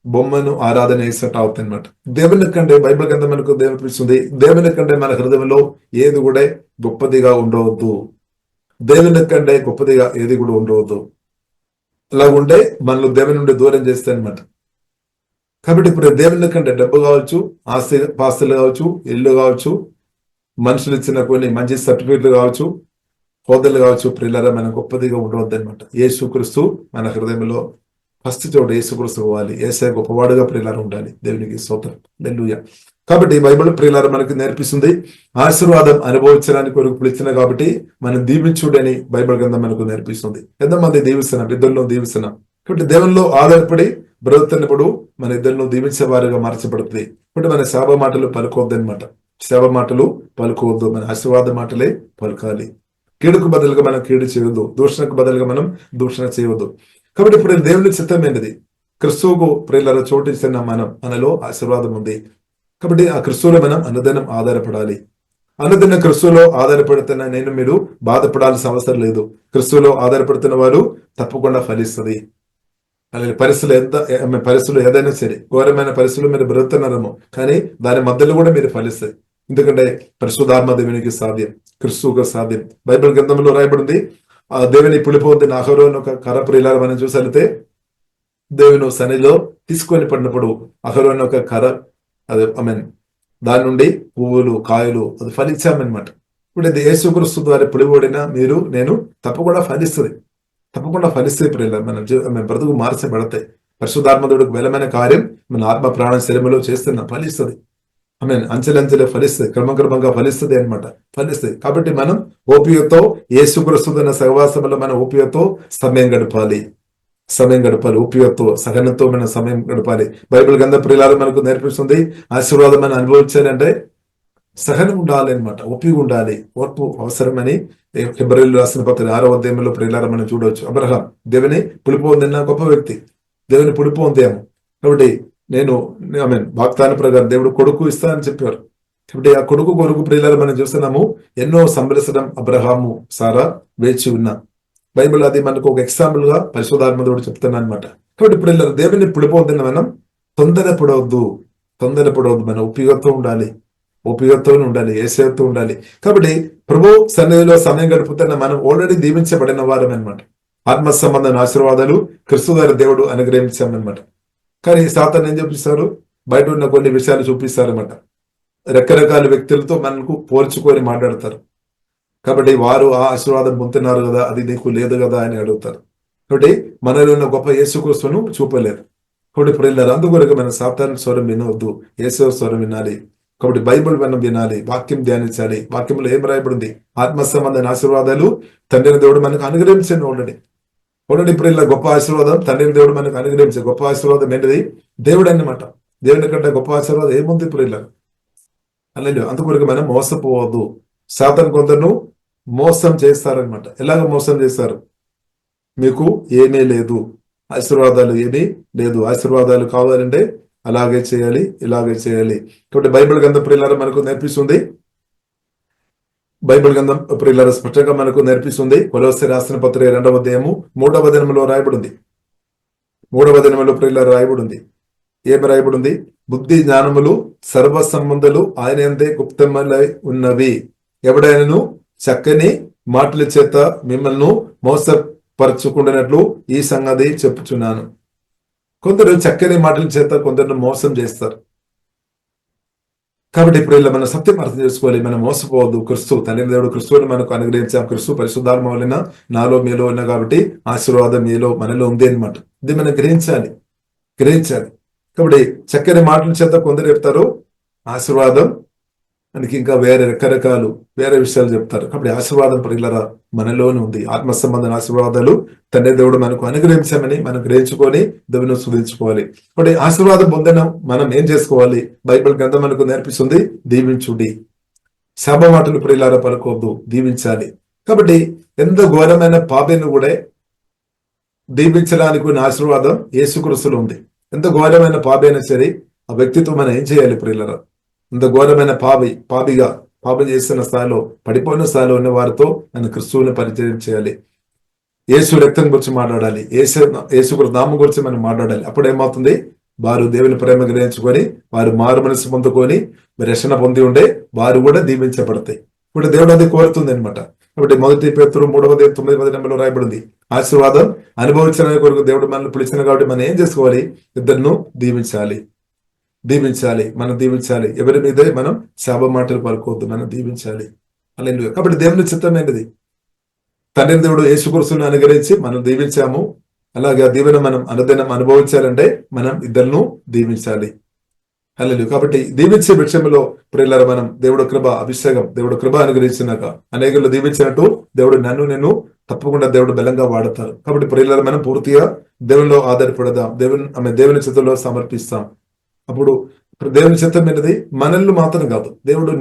బొమ్మను ఆరాధన చేసినట్టు అవుతుంది అనమాట. దేవుని కంటే బైబిల్ కింద మనకు దేవునిపిస్తుంది, దేవుని కంటే మన హృదయంలో ఏది కూడా గొప్పదిగా ఉండవద్దు. దేవుని కంటే గొప్పదిగా ఏది కూడా ఉండవద్దు. అలా ఉంటే మనల్ని దేవుని నుండి దూరం చేస్తే అనమాట. కాబట్టి ఇప్పుడు దేవుని కంటే డబ్బు కావచ్చు, పాస్తులు కావచ్చు, ఇల్లు కావచ్చు, మనుషులు ఇచ్చిన కొన్ని మంచి సర్టిఫికెట్లు కావచ్చు, హోదాలు కావచ్చు, ప్రియులారా మనం గొప్పదిగా ఉండవద్దు అనమాట. యేసుక్రీస్తు మన హృదయంలో ఫస్ట్ చోట యేసుక్రీస్తు పోవాలి. యేసయ్య గొప్పవాడుగా ప్రియులారా ఉండాలి. దేవునికి స్తోత్రం, హల్లెలూయా. కాబట్టి బైబిల్ ప్రియులారా మనకు నేర్పిస్తుంది, ఆశీర్వాదం అనుభవించడానికి కొరకు పిలిచిన కాబట్టి మనం దీవించుడని బైబిల్ గ్రంథం మనకు నేర్పిస్తుంది. ఎంతమంది దీవిస్తున్నాం? ఇద్దరిలో దీవిస్తున్నాం. కాబట్టి దేవునిలో ఆధారపడి బ్రతుకుతున్నప్పుడు మన ఇద్దరిలో దీవించేవారుగా మార్చబడుతుంది. కాబట్టి మన శాప మాటలు పలుకోవద్దు అనమాట. శాప మాటలు పలుకోవద్దు, మన ఆశీర్వాద మాటలే పలకాలి. కీడుకు బదులుగా మనం కీడు చేయవద్దు, దూషణకు బదులుగా మనం దూషణ చేయవద్దు. కాబట్టి ఇప్పుడు దేవుని చిత్తం ఏంటిది? క్రిస్తువుకు ప్రియులారా చోటు ఇస్తున్న మనలో ఆశీర్వాదం ఉంది. కాబట్టి ఆ క్రిస్తువులో మనం అనుదినం ఆధారపడాలి. అనుదిన క్రిస్తువులో ఆధారపడుతున్న నేను మీరు బాధపడాల్సిన అవసరం లేదు. క్రిస్తువులో ఆధారపడుతున్న వారు తప్పకుండా ఫలిస్తుంది. అలాగే పరిస్థితులు ఏదైనా సరే, ఘోరమైన పరిస్థితులు మీరు బ్రతుకుతున్నారేమో, కానీ దాని మధ్యలో కూడా మీరు ఫలిస్తాయి. ఎందుకంటే పరిశుద్ధాత్మ దేవునికి సాధ్యం, క్రిస్తువుకు సాధ్యం. బైబిల్ గ్రంథంలో రాయబడింది, ఆ దేవుని పులిపోతున్న అహరోను ఒక కర్ర ప్రియులారా మనం చూసలితే దేవుని సన్నిధిలో తీసుకొని పడినప్పుడు అహరోను ఒక కర్ర, అది దాని నుండి పువ్వులు, కాయలు అది ఫలించామన్నమాట. ఇప్పుడు ఇది యేసుక్రీస్తు ద్వారా పులిపోడిన మీరు నేను తప్పకుండా ఫలిస్తుంది, తప్పకుండా ఫలిస్తే ప్రియులారా మన బ్రతుకు మార్చబడతాయి. పరిశుద్ధాత్మదేవుడికి బలమైన కార్యం మన ఆత్మ ప్రాణ శరీరంలో చేస్తున్న ఫలిస్తుంది. అంచెలంచెలే ఫలిస్తుంది, క్రమక్రమంగా ఫలిస్తుంది అనమాట, ఫలిస్తుంది. కాబట్టి మనం ఓపికతో యేసుక్రీస్తు సహవాసంలో మన ఓపికతో సమయం గడపాలి. సమయం గడపాలి, ఓపికతో సహనంతో మన సమయం గడపాలి. బైబిల్ గ్రంథ ప్రియులారా మనకు నేర్పిస్తుంది ఆశీర్వాదం అని అనుభవించాలి అంటే సహనం ఉండాలి అనమాట, ఓపిక ఉండాలి, ఓర్పు అవసరమని హెబ్రీయులు రాసిన పత్రిక 6వ అధ్యాయంలో ప్రియులారా మనం చూడవచ్చు. అబ్రహాం దేవుని పులిపో పొందిన గొప్ప వ్యక్తి, దేవుని పులిపో పొందాము. కాబట్టి వాగ్దాన ప్రకారం దేవుడు కొడుకు ఇస్తా అని చెప్పారు. కాబట్టి ఆ కొడుకు ప్రియులారా మనం చూస్తున్నాము. ఎన్నో సంవత్సరం అబ్రహాము సారా వేచి ఉన్నా. బైబిల్ అది మనకు ఒక ఎగ్జాంపుల్ గా పరిశోధాత్మ దేవుడు చెప్తున్నా అనమాట. కాబట్టి ప్రియులారా దేవుని పులిపోతున్న మనం తొందరపడవద్దు, మనం ఓపికతో ఉండాలి, ఏసేతో ఉండాలి. కాబట్టి ప్రభు సన్నిధిలో సమయం గడుపుతున్న మనం ఆల్రెడీ దీవించబడిన వారం అనమాట. ఆత్మ సంబంధమైన ఆశీర్వాదాలు క్రీస్తు ద్వారా దేవుడు అనుగ్రహించామన్నమాట. కానీ సాతాను ఏం చూపిస్తారు, బయట ఉన్న కొన్ని విషయాలు చూపిస్తారన్నమాట. రకరకాల వ్యక్తులతో మనకు పోల్చుకొని మాట్లాడతారు. కాబట్టి వారు ఆ ఆశీర్వాదం పొందుతున్నారు కదా, అది నీకు లేదు కదా అని అడుగుతారు. కాబట్టి మనలో ఉన్న గొప్ప యేసుక్రీస్తును చూపలేదు. కాబట్టి ప్రియులారా అందుకొరకు మన సాతాను స్వరం వినవద్దు, యేసు స్వరం వినాలి. కాబట్టి బైబిల్ మనం వినాలి, వాక్యం ధ్యానించాలి. వాక్యంలో ఏం రాయబడింది? ఆత్మ సంబంధమైన ఆశీర్వాదాలు తండ్రిని దేవుడు మనకు అనుగ్రహించండి. ఆల్రెడీ ఇప్పుడు ఇలా గొప్ప ఆశీర్వాదం తండ్రిని దేవుడు మనకు అనుగ్రహించే గొప్ప ఆశీర్వాదం ఏంటిది? దేవుడు అన్నమాట. దేవుని కంటే గొప్ప ఆశీర్వాదం ఏముంది ఇప్పుడు ఇలా? అలా అందుకొరకు మనం మోసపోవద్దు. సాతాను కొందరు మోసం చేస్తారనమాట. ఎలాగ మోసం చేస్తారు? మీకు ఏమీ లేదు, ఆశీర్వాదాలు ఏమీ లేదు, ఆశీర్వాదాలు కావాలంటే అలాగే చేయాలి, ఇలాగే చేయాలి. కాబట్టి బైబిల్ గ్రంథం ప్రియులారా మనకు నేర్పిస్తుంది. బైబిల్ గ్రంథం ప్రియులారా స్పష్టంగా మనకు నేర్పిస్తుంది. కొలొస్సే రాసిన పత్రిక 2వ అధ్యాయము 3వ వచనంలో రాయబడింది. 3వ వచనంలో ప్రియులారా రాయబడింది. ఏమి రాయబడింది? బుద్ధి జ్ఞానములు సర్వ సంబంధాలు ఆయన యందే గుప్తమలై ఉన్నవి. ఎవడైనను చక్కని మాటల చేత మిమ్మల్ని మోసపరచుకుంటున్నట్లు ఈ సంగతి చెప్పుచున్నాను. కొందరు చక్కని మాటల చేత కొందరు మోసం చేస్తారు. కాబట్టి ఇప్పుడు ఇలా మనం సత్యం అర్థం చేసుకోవాలి. మనం మోసపోవద్దు. క్రీస్తు తండ్రి దేవుడు క్రీస్తుని మనకు అనుగ్రహించాం. క్రీస్తు పరిశుద్ధాత్మ వలన నాలో మీలో ఉన్నా కాబట్టి ఆశీర్వాదం మీలో మనలో ఉంది అనమాట. ఇది మనం గ్రహించాలి. కాబట్టి చక్కని మాటల చేత కొందరు చెప్తారు ఆశీర్వాదం, మనకి ఇంకా వేరే విషయాలు చెప్తారు. కాబట్టి ఆశీర్వాదం ప్రియులారా మనలోనే ఉంది. ఆత్మ సంబంధం ఆశీర్వాదాలు తండ్రి దేవుడు మనకు అనుగ్రహించామని మనం గ్రహించుకొని దేవుని స్తుతించుకోవాలి. కాబట్టి ఆశీర్వాదం పొందడం మనం ఏం చేసుకోవాలి? బైబిల్ గ్రంథం మనకు నేర్పిస్తుంది, దీవించుడి. శాప మాటలు ప్రియులారా పలుకోవద్దు, దీవించాలి. కాబట్టి ఎంత ఘోరమైన పాపిని కూడా దీవించడానికి ఉన్న ఆశీర్వాదం యేసుక్రీస్తులో ఉంది. ఎంత ఘోరమైన పాపి అయినా సరే ఆ వ్యక్తితో మనం ఏం చేయాలి ప్రియులారా? ఇంత ఘోరమైన పాపం చేస్తున్న స్థాయిలో, పడిపోయిన స్థాయిలో ఉన్న వారితో నన్ను క్రీస్తువుని పరిచయం చేయాలి. యేసు రక్తం గురించి మాట్లాడాలి, యేసు నామం గురించి మనం మాట్లాడాలి. అప్పుడు ఏమవుతుంది? వారు దేవుని ప్రేమ గ్రహించుకొని వారు మారు మనసు పొందుకొని రక్షణ పొంది ఉండే వారు కూడా దీవించబడతాయి. ఇప్పుడు దేవుడు అది కోరుతుంది అనమాట. కాబట్టి 1 పేతురు 3వ అధ్యాయం 9వ వచనంలో రాయబడింది, ఆశీర్వాదం అనుభవించడానికి కొరకు దేవుడు మనల్ని పిలిచిన కాబట్టి మనం ఏం చేసుకోవాలి? ఇద్దరిను దీవించాలి. మనం దీవించాలి. ఎవరి మీదే మనం శాప మాటలు పలుకోవద్దు, మనం దీవించాలి. హల్లెలూయా. కాబట్టి దేవుని చిత్తం ఏంటిది? తండ్రి దేవుడు యేసుక్రీస్తుని అనుగ్రహించి మనం దీవించాము. అలాగే ఆ దీవెన మనం అనుదినం అనుభవించాలంటే మనం ఇద్దరిను దీవించాలి. హల్లెలూయా. కాబట్టి దీవించే విషయంలో ప్రియులారా మనం దేవుడు అభిషేకం దేవుడు కృప అనుగ్రహించినాక అనేకులు దీవించినట్టు దేవుడు నిన్ను తప్పకుండా దేవుడు బలంగా వాడతారు. కాబట్టి ప్రియులారా మనం పూర్తిగా దేవునిలో ఆధారపడదాం, దేవుని చేతుల్లో సమర్పిస్తాం. అప్పుడు దేవుని చిత్తం ఏంటిది? మనల్ని మాత్రం కాదు, దేవుడు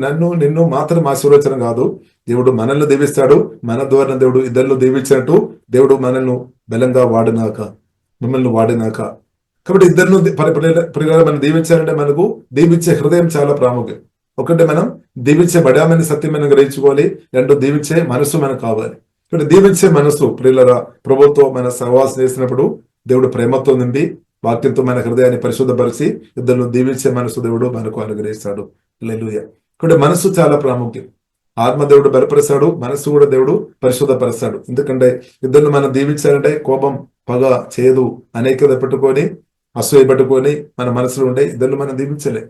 నిన్ను మాత్రం ఆశీర్వచనం కాదు, దేవుడు మనల్ని దీవిస్తాడు. మన ద్వారా దేవుడు ఇద్దరు దీవించినట్టు దేవుడు మనల్ని బలంగా మిమ్మల్ని వాడినాక కాబట్టి ఇద్దరు మనం దీవించాలంటే మనకు దీవించే హృదయం చాలా ప్రాముఖ్యం. ఒకటి మనం దీవించబడామని సత్యం మనం గ్రహించుకోవాలి. 2 దీవించే మనసు మనకు కావాలి. కాబట్టి దీవించే మనసు ప్రియులారా ప్రభుత్వం మన సహవాసం చేసినప్పుడు దేవుడు ప్రేమతో నిండి వాక్యంతో మన హృదయాన్ని పరిశుద్ధపరిచి ఇద్దరు దీవించే మనసు దేవుడు మనకు అనుగ్రహిస్తాడు. హల్లెలూయా. కాబట్టి మనసు చాలా ప్రాముఖ్యం. ఆత్మ దేవుడు బలపరుస్తాడు, మనసు కూడా దేవుడు పరిశుద్ధపరుస్తాడు. ఎందుకంటే ఇద్దరు మనం దీవించాలంటే కోపం, పగ, చేదు, అనేకత పెట్టుకొని అసూయ పెట్టుకొని మన మనసులో ఉండే ఇద్దరు మనం దీవించలే.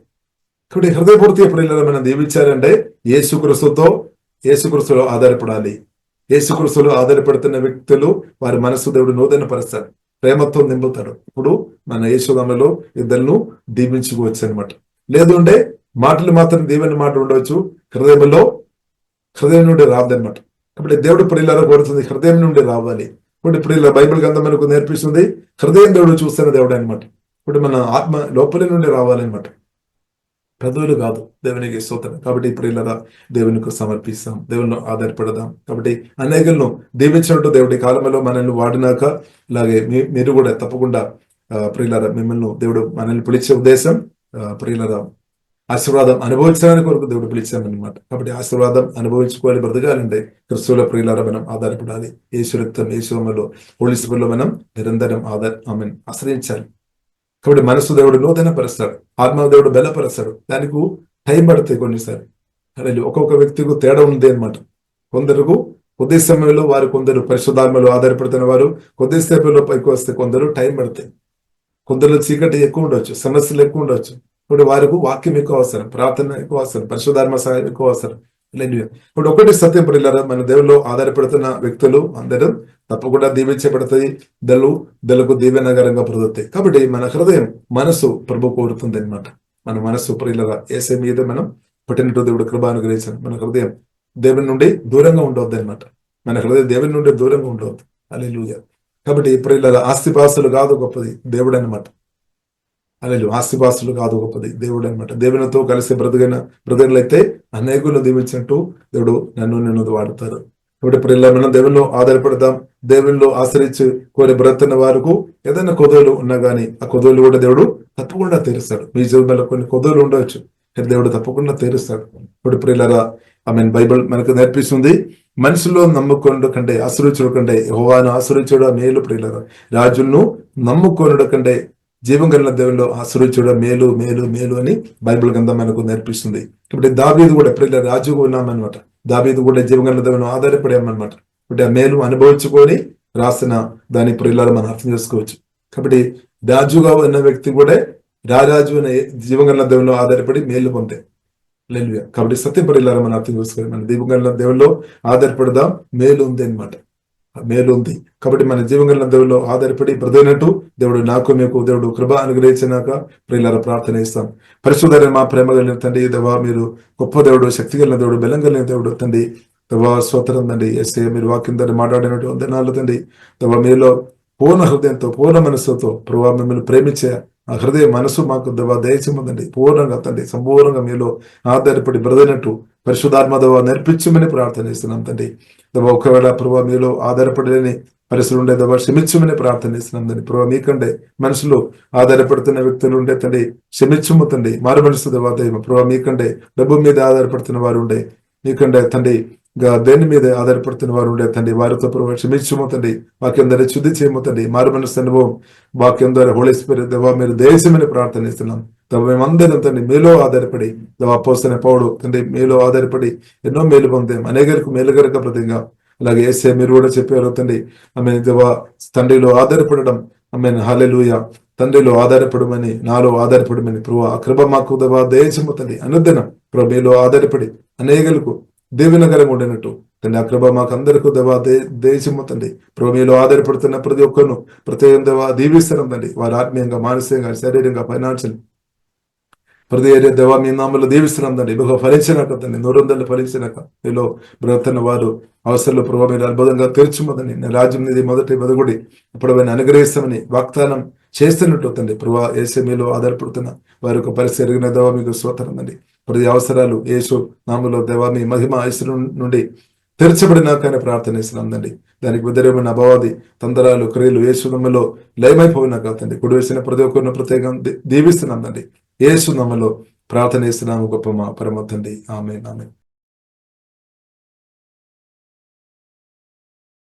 కాబట్టి హృదయపూర్తిగా ప్రియులను మనం దీవించాలంటే యేసుక్రీస్తులో ఆధారపడాలి. యేసుక్రీస్తులో ఆధారపడుతున్న వ్యక్తులు వారి మనసు దేవుడు నూతన పరుస్తాడు, ప్రేమతో నింపుతాడు. ఇప్పుడు మన యేసునామములో ఇద్దరు దీవించుకోవచ్చు అనమాట. లేదు అంటే మాటలు మాత్రం దీవెన మాట ఉండవచ్చు, హృదయం నుండి రావద్దనమాట. కాబట్టి దేవుడు ప్రియులారా కోరుతుంది హృదయం నుండి రావాలి. ఇప్పుడు ఇలా బైబిల్ గ్రంథం మనకు నేర్పిస్తుంది హృదయం దేవుడు చూస్తున్న దేవుడు అనమాట. ఇప్పుడు మన ఆత్మ లోపలి నుండి రావాలన్నమాట, పెదవులు కాదు. దేవునికి స్తోత్రం. కాబట్టి ఇప్పుడు ఇలా దేవునికి సమర్పిస్తాం, దేవుని ఆధారపడదాం. కాబట్టి అనేకులను దీవించినట్టు దేవుడి కాలంలో మనల్ని వాడినాక ఇలాగే మీరు కూడా తప్పకుండా ప్రియులారా మిమ్మల్ని దేవుడు మనల్ని పిలిచే ఉద్దేశం ప్రియులారా ఆశీర్వాదం అనుభవించడానికి కొరకు దేవుడు పిలిచామన్నమాట. కాబట్టి ఆశీర్వాదం అనుభవించుకోవాలి, బ్రతకాలంటే క్రిస్తువుల ప్రియులారా మనం ఆధారపడాలి. యేసు రక్తం, యేసులో పోలీసులో మనం నిరంతరం ఆశ్రయించాలి. కాబట్టి మనసు దేవుడు నూతన పరుస్తాడు, ఆత్మ దేవుడు బలపరుస్తాడు. దానికి టైం పడుతుంది కొన్నిసార్లు. అదే ఒక్కొక్క వ్యక్తికి తేడా ఉంది అనమాట. కొందరుకు కొద్ది సమయంలో వారు, కొందరు పరిశుద్ధాత్మలో ఆధారపడుతున్న వారు కొద్ది సమయంలో పైకి వస్తే, కొందరు టైం పడతాయి. కొందరు చీకటి ఎక్కువ ఉండొచ్చు, సమస్యలు ఎక్కువ ఉండొచ్చు. ఇప్పుడు వారికి వాక్యం ఎక్కువ అవసరం, ప్రార్థన ఎక్కువ అవసరం, పరిశుద్ధాత్మ సహాయం ఎక్కువ అవసరం. ఇప్పుడు ఒకటి సత్యం పడిల్లారా, మన దేవుల్లో ఆధారపడుతున్న వ్యక్తులు అందరూ తప్పకుండా దీవించబడతాయి, దళకు దీవెనగరంగా పొందుతాయి. కాబట్టి మన హృదయం, మనసు ప్రభు కోరుతుంది అనమాట. మన మనసు ప్రియులరా ఏసే మీద మనం పుట్టినట్టు దేవుడు కృప అనుగ్రహించాను. మన హృదయం దేవుని నుండి దూరంగా ఉండవద్దు అనమాట. మన హృదయం దేవుని నుండి దూరంగా ఉండవద్దు. హల్లెలూయా. కాబట్టి ప్రియులరా ఆస్తిపాస్తులు కాదు గొప్పది, దేవుడు అనమాట. అలా ఆస్తిపాస్తులు కాదు గొప్పది, దేవుడు అనమాట. దేవునితో కలిసి బ్రతకలైతే అనేకులను దీవించినట్టు దేవుడు నిన్ను వాడుతారు. కాబట్టి ప్రియుల మనం దేవునిలో ఆధారపడదాం. దేవునిలో ఆశ్రయించి కోరి బ్రతున్న వారికి ఏదైనా కొదవలు ఉన్నా గానీ ఆ కొదవలు కూడా దేవుడు తప్పకుండా తీరుస్తాడు. మీ జీవితంలో కొన్ని కొదవలు ఉండవచ్చు, దేవుడు తప్పకుండా తీరుస్తాడు. ఇప్పుడు ప్రియులరా బైబిల్ మనకు నేర్పిస్తుంది, మనుషుల్లో నమ్ముకొనుడు కంటే ఆశ్రయించుడు కంటే యెహోవాను ఆశ్రయించుడు మేలు. ప్రియులరా రాజులను నమ్ముకొనుడు కంటే జీవం కలిగిన దేవుల్లో ఆశ్రయించుడ మేలు మేలు మేలు అని బైబిల్ గ్రంథం మనకు నేర్పిస్తుంది. ఇప్పుడు దావీదు కూడా ప్రియుల రాజుగా ఉన్నామన్నమాట. దావీదు కూడా జీవం కలిగిన దేవుని ఆధారపడామన్నమాట. ఇప్పుడు ఆ మేలు అనుభవించుకొని రాసిన దాని ప్రియులను మనం అర్థం చేసుకోవచ్చు. కాబట్టి రాజుగా ఉన్న వ్యక్తి కూడా రాజు అనే జీవం కలిగిన దేవుల్లో ఆధారపడి మేలు పొందే. కాబట్టి సత్యం ప్రియులను మనం అర్థం చేసుకోవాలి. మన జీవం కలిగిన దేవుల్లో ఆధారపడదాం, మేలు ఉంది అనమాట, మేలు ఉంది. కాబట్టి మన జీవం కలిగిన దేవుల్లో ఆధారపడి బ్రతికినట్టు దేవుడు నాకు మీకు దేవుడు కృప అనుగ్రహించినాక ప్రియులారా ప్రార్థన ఇస్తాం. పరిశుద్ధమైన మా ప్రేమ కలిగిన తండ్రి దేవా, మీరు గొప్ప దేవుడు, శక్తి కలిగిన దేవుడు, బలం కలిగిన దేవుడు తండ్రి దేవా, స్తోత్రం తండ్రి. ఎస్ఏ మీరు వాక్యం తండ్రి మాట్లాడినట్టు వందనాలు తండ్రి దేవా. మీలో పూర్ణ హృదయంతో పూర్ణ మనస్సుతో ప్రభావ మిమ్మల్ని ప్రేమించే ఆ హృదయ మనసు మాకు దేవా దయచేయమండి. పూర్ణంగా తండ్రి సంపూర్ణంగా మీలో ఆధారపడి బ్రతికినట్టు పరిశుద్ధాత్మ దేవా నేర్పించమని ప్రార్థన ఇస్తున్నాం తండ్రి దేవా. ఒకవేళ ప్రభావ మీలో ఆధారపడలేని పరిస్థితులు ఉండే దేవా క్షమించమని ప్రార్థన ఇస్తున్నాం తండ్రి. ప్రభావ మీకంటే మనసులో ఆధారపడుతున్న వ్యక్తులు ఉండే తండ్రి క్షమించము తండ్రి. మారు మనసు దేవా దైవం ప్రభావ మీకంటే డబ్బు మీద ఆధారపడుతున్న వారు ఉండే, మీకంటే తండ్రి దేని మీద ఆధారపడుతున్న వారు ఉండే తండ్రి, వారితో ప్రభావ క్షమించము తండ్రి. వాక్యం ద్వారా శుద్ధి చేయము తండ్రి. మారు మనసు అనుభవం వాక్యం ద్వారా హోలీ స్పిరిట్ దేవా మీరు దేశమని ప్రార్థన ఇస్తున్నాం. మేమందరం తండ్రి మీలో ఆధారపడి దేవా అపోస్తలుడైన పౌలు తండ్రి మీలో ఆధారపడి ఎన్నో మేలు పొందాం, అనేకలకు మేలుగరక ప్రతిగా. అలాగే యేసయ్య మీరు కూడా చెప్పారు తండ్రి దేవా తండ్రిలో ఆధారపడడం హల్లెలూయా. తండ్రిలో ఆధారపడమని, నాలో ఆధారపడమని ప్రభా ఆ కృప మాకు దేవా దయచేయము తండ్రి. అనుదినం ప్రభు మీలో ఆధారపడి అనేకలకు దీవెనకరంగా ఉండినట్టు తండ్రి ఆ కృప మాకు అందరికీ దేవా దయచేయము తండ్రి. ప్రభు మీలో ఆధారపడుతున్న ప్రతి ఒక్కరిను ప్రత్యేకం దేవా దీవిస్తున్నాం తండ్రి. వారు ఆత్మీయంగా, మానసికంగా, శారీరంగా, ఫైనాన్షియల్ ప్రతి ఏరియా దేవా మీ నామంలో దీవిస్తున్నాం తండ్రి. బహుగా ఫలించినాక తండ్రి 100 ఫలించినాక మీలో బ్రతున్న వారు అవసరంలో ప్రభావ మీరు అద్భుతంగా తెరుచుమదని, రాజ్యం నిధి మొదటి బదుగుడి ఇప్పుడు అనుగ్రహిస్తామని వాగ్దానం చేస్తున్నట్టు తండ్రి. ప్రభా యేసు మీలో ఆధారపడుతున్న వారి యొక్క పరిస్థితి ఎరిగిన దేవా మీకు స్తోత్రం తండ్రి. ప్రతి అవసరాలు యేసు నామంలో దేవా మీ మహిమ ఐశ్వర్యం నుండి తెరచబడినాకనే ప్రార్థన ఇస్తున్నాం తండ్రి. దానికి వ్యతిరేకమైన అభవాది తందరాలు క్రియలు యేసు నామములో లయమైపోయినాక తండ్రి. కుడి వేసిన ప్రతి ఒక్కరిని ప్రత్యేకంగా దీవిస్తున్నాం తండ్రి. యేసు నామములో ప్రార్థన ఇస్తున్నాము గొప్ప మా పరమ తండ్రి. ఆమేన్ ఆమేన్.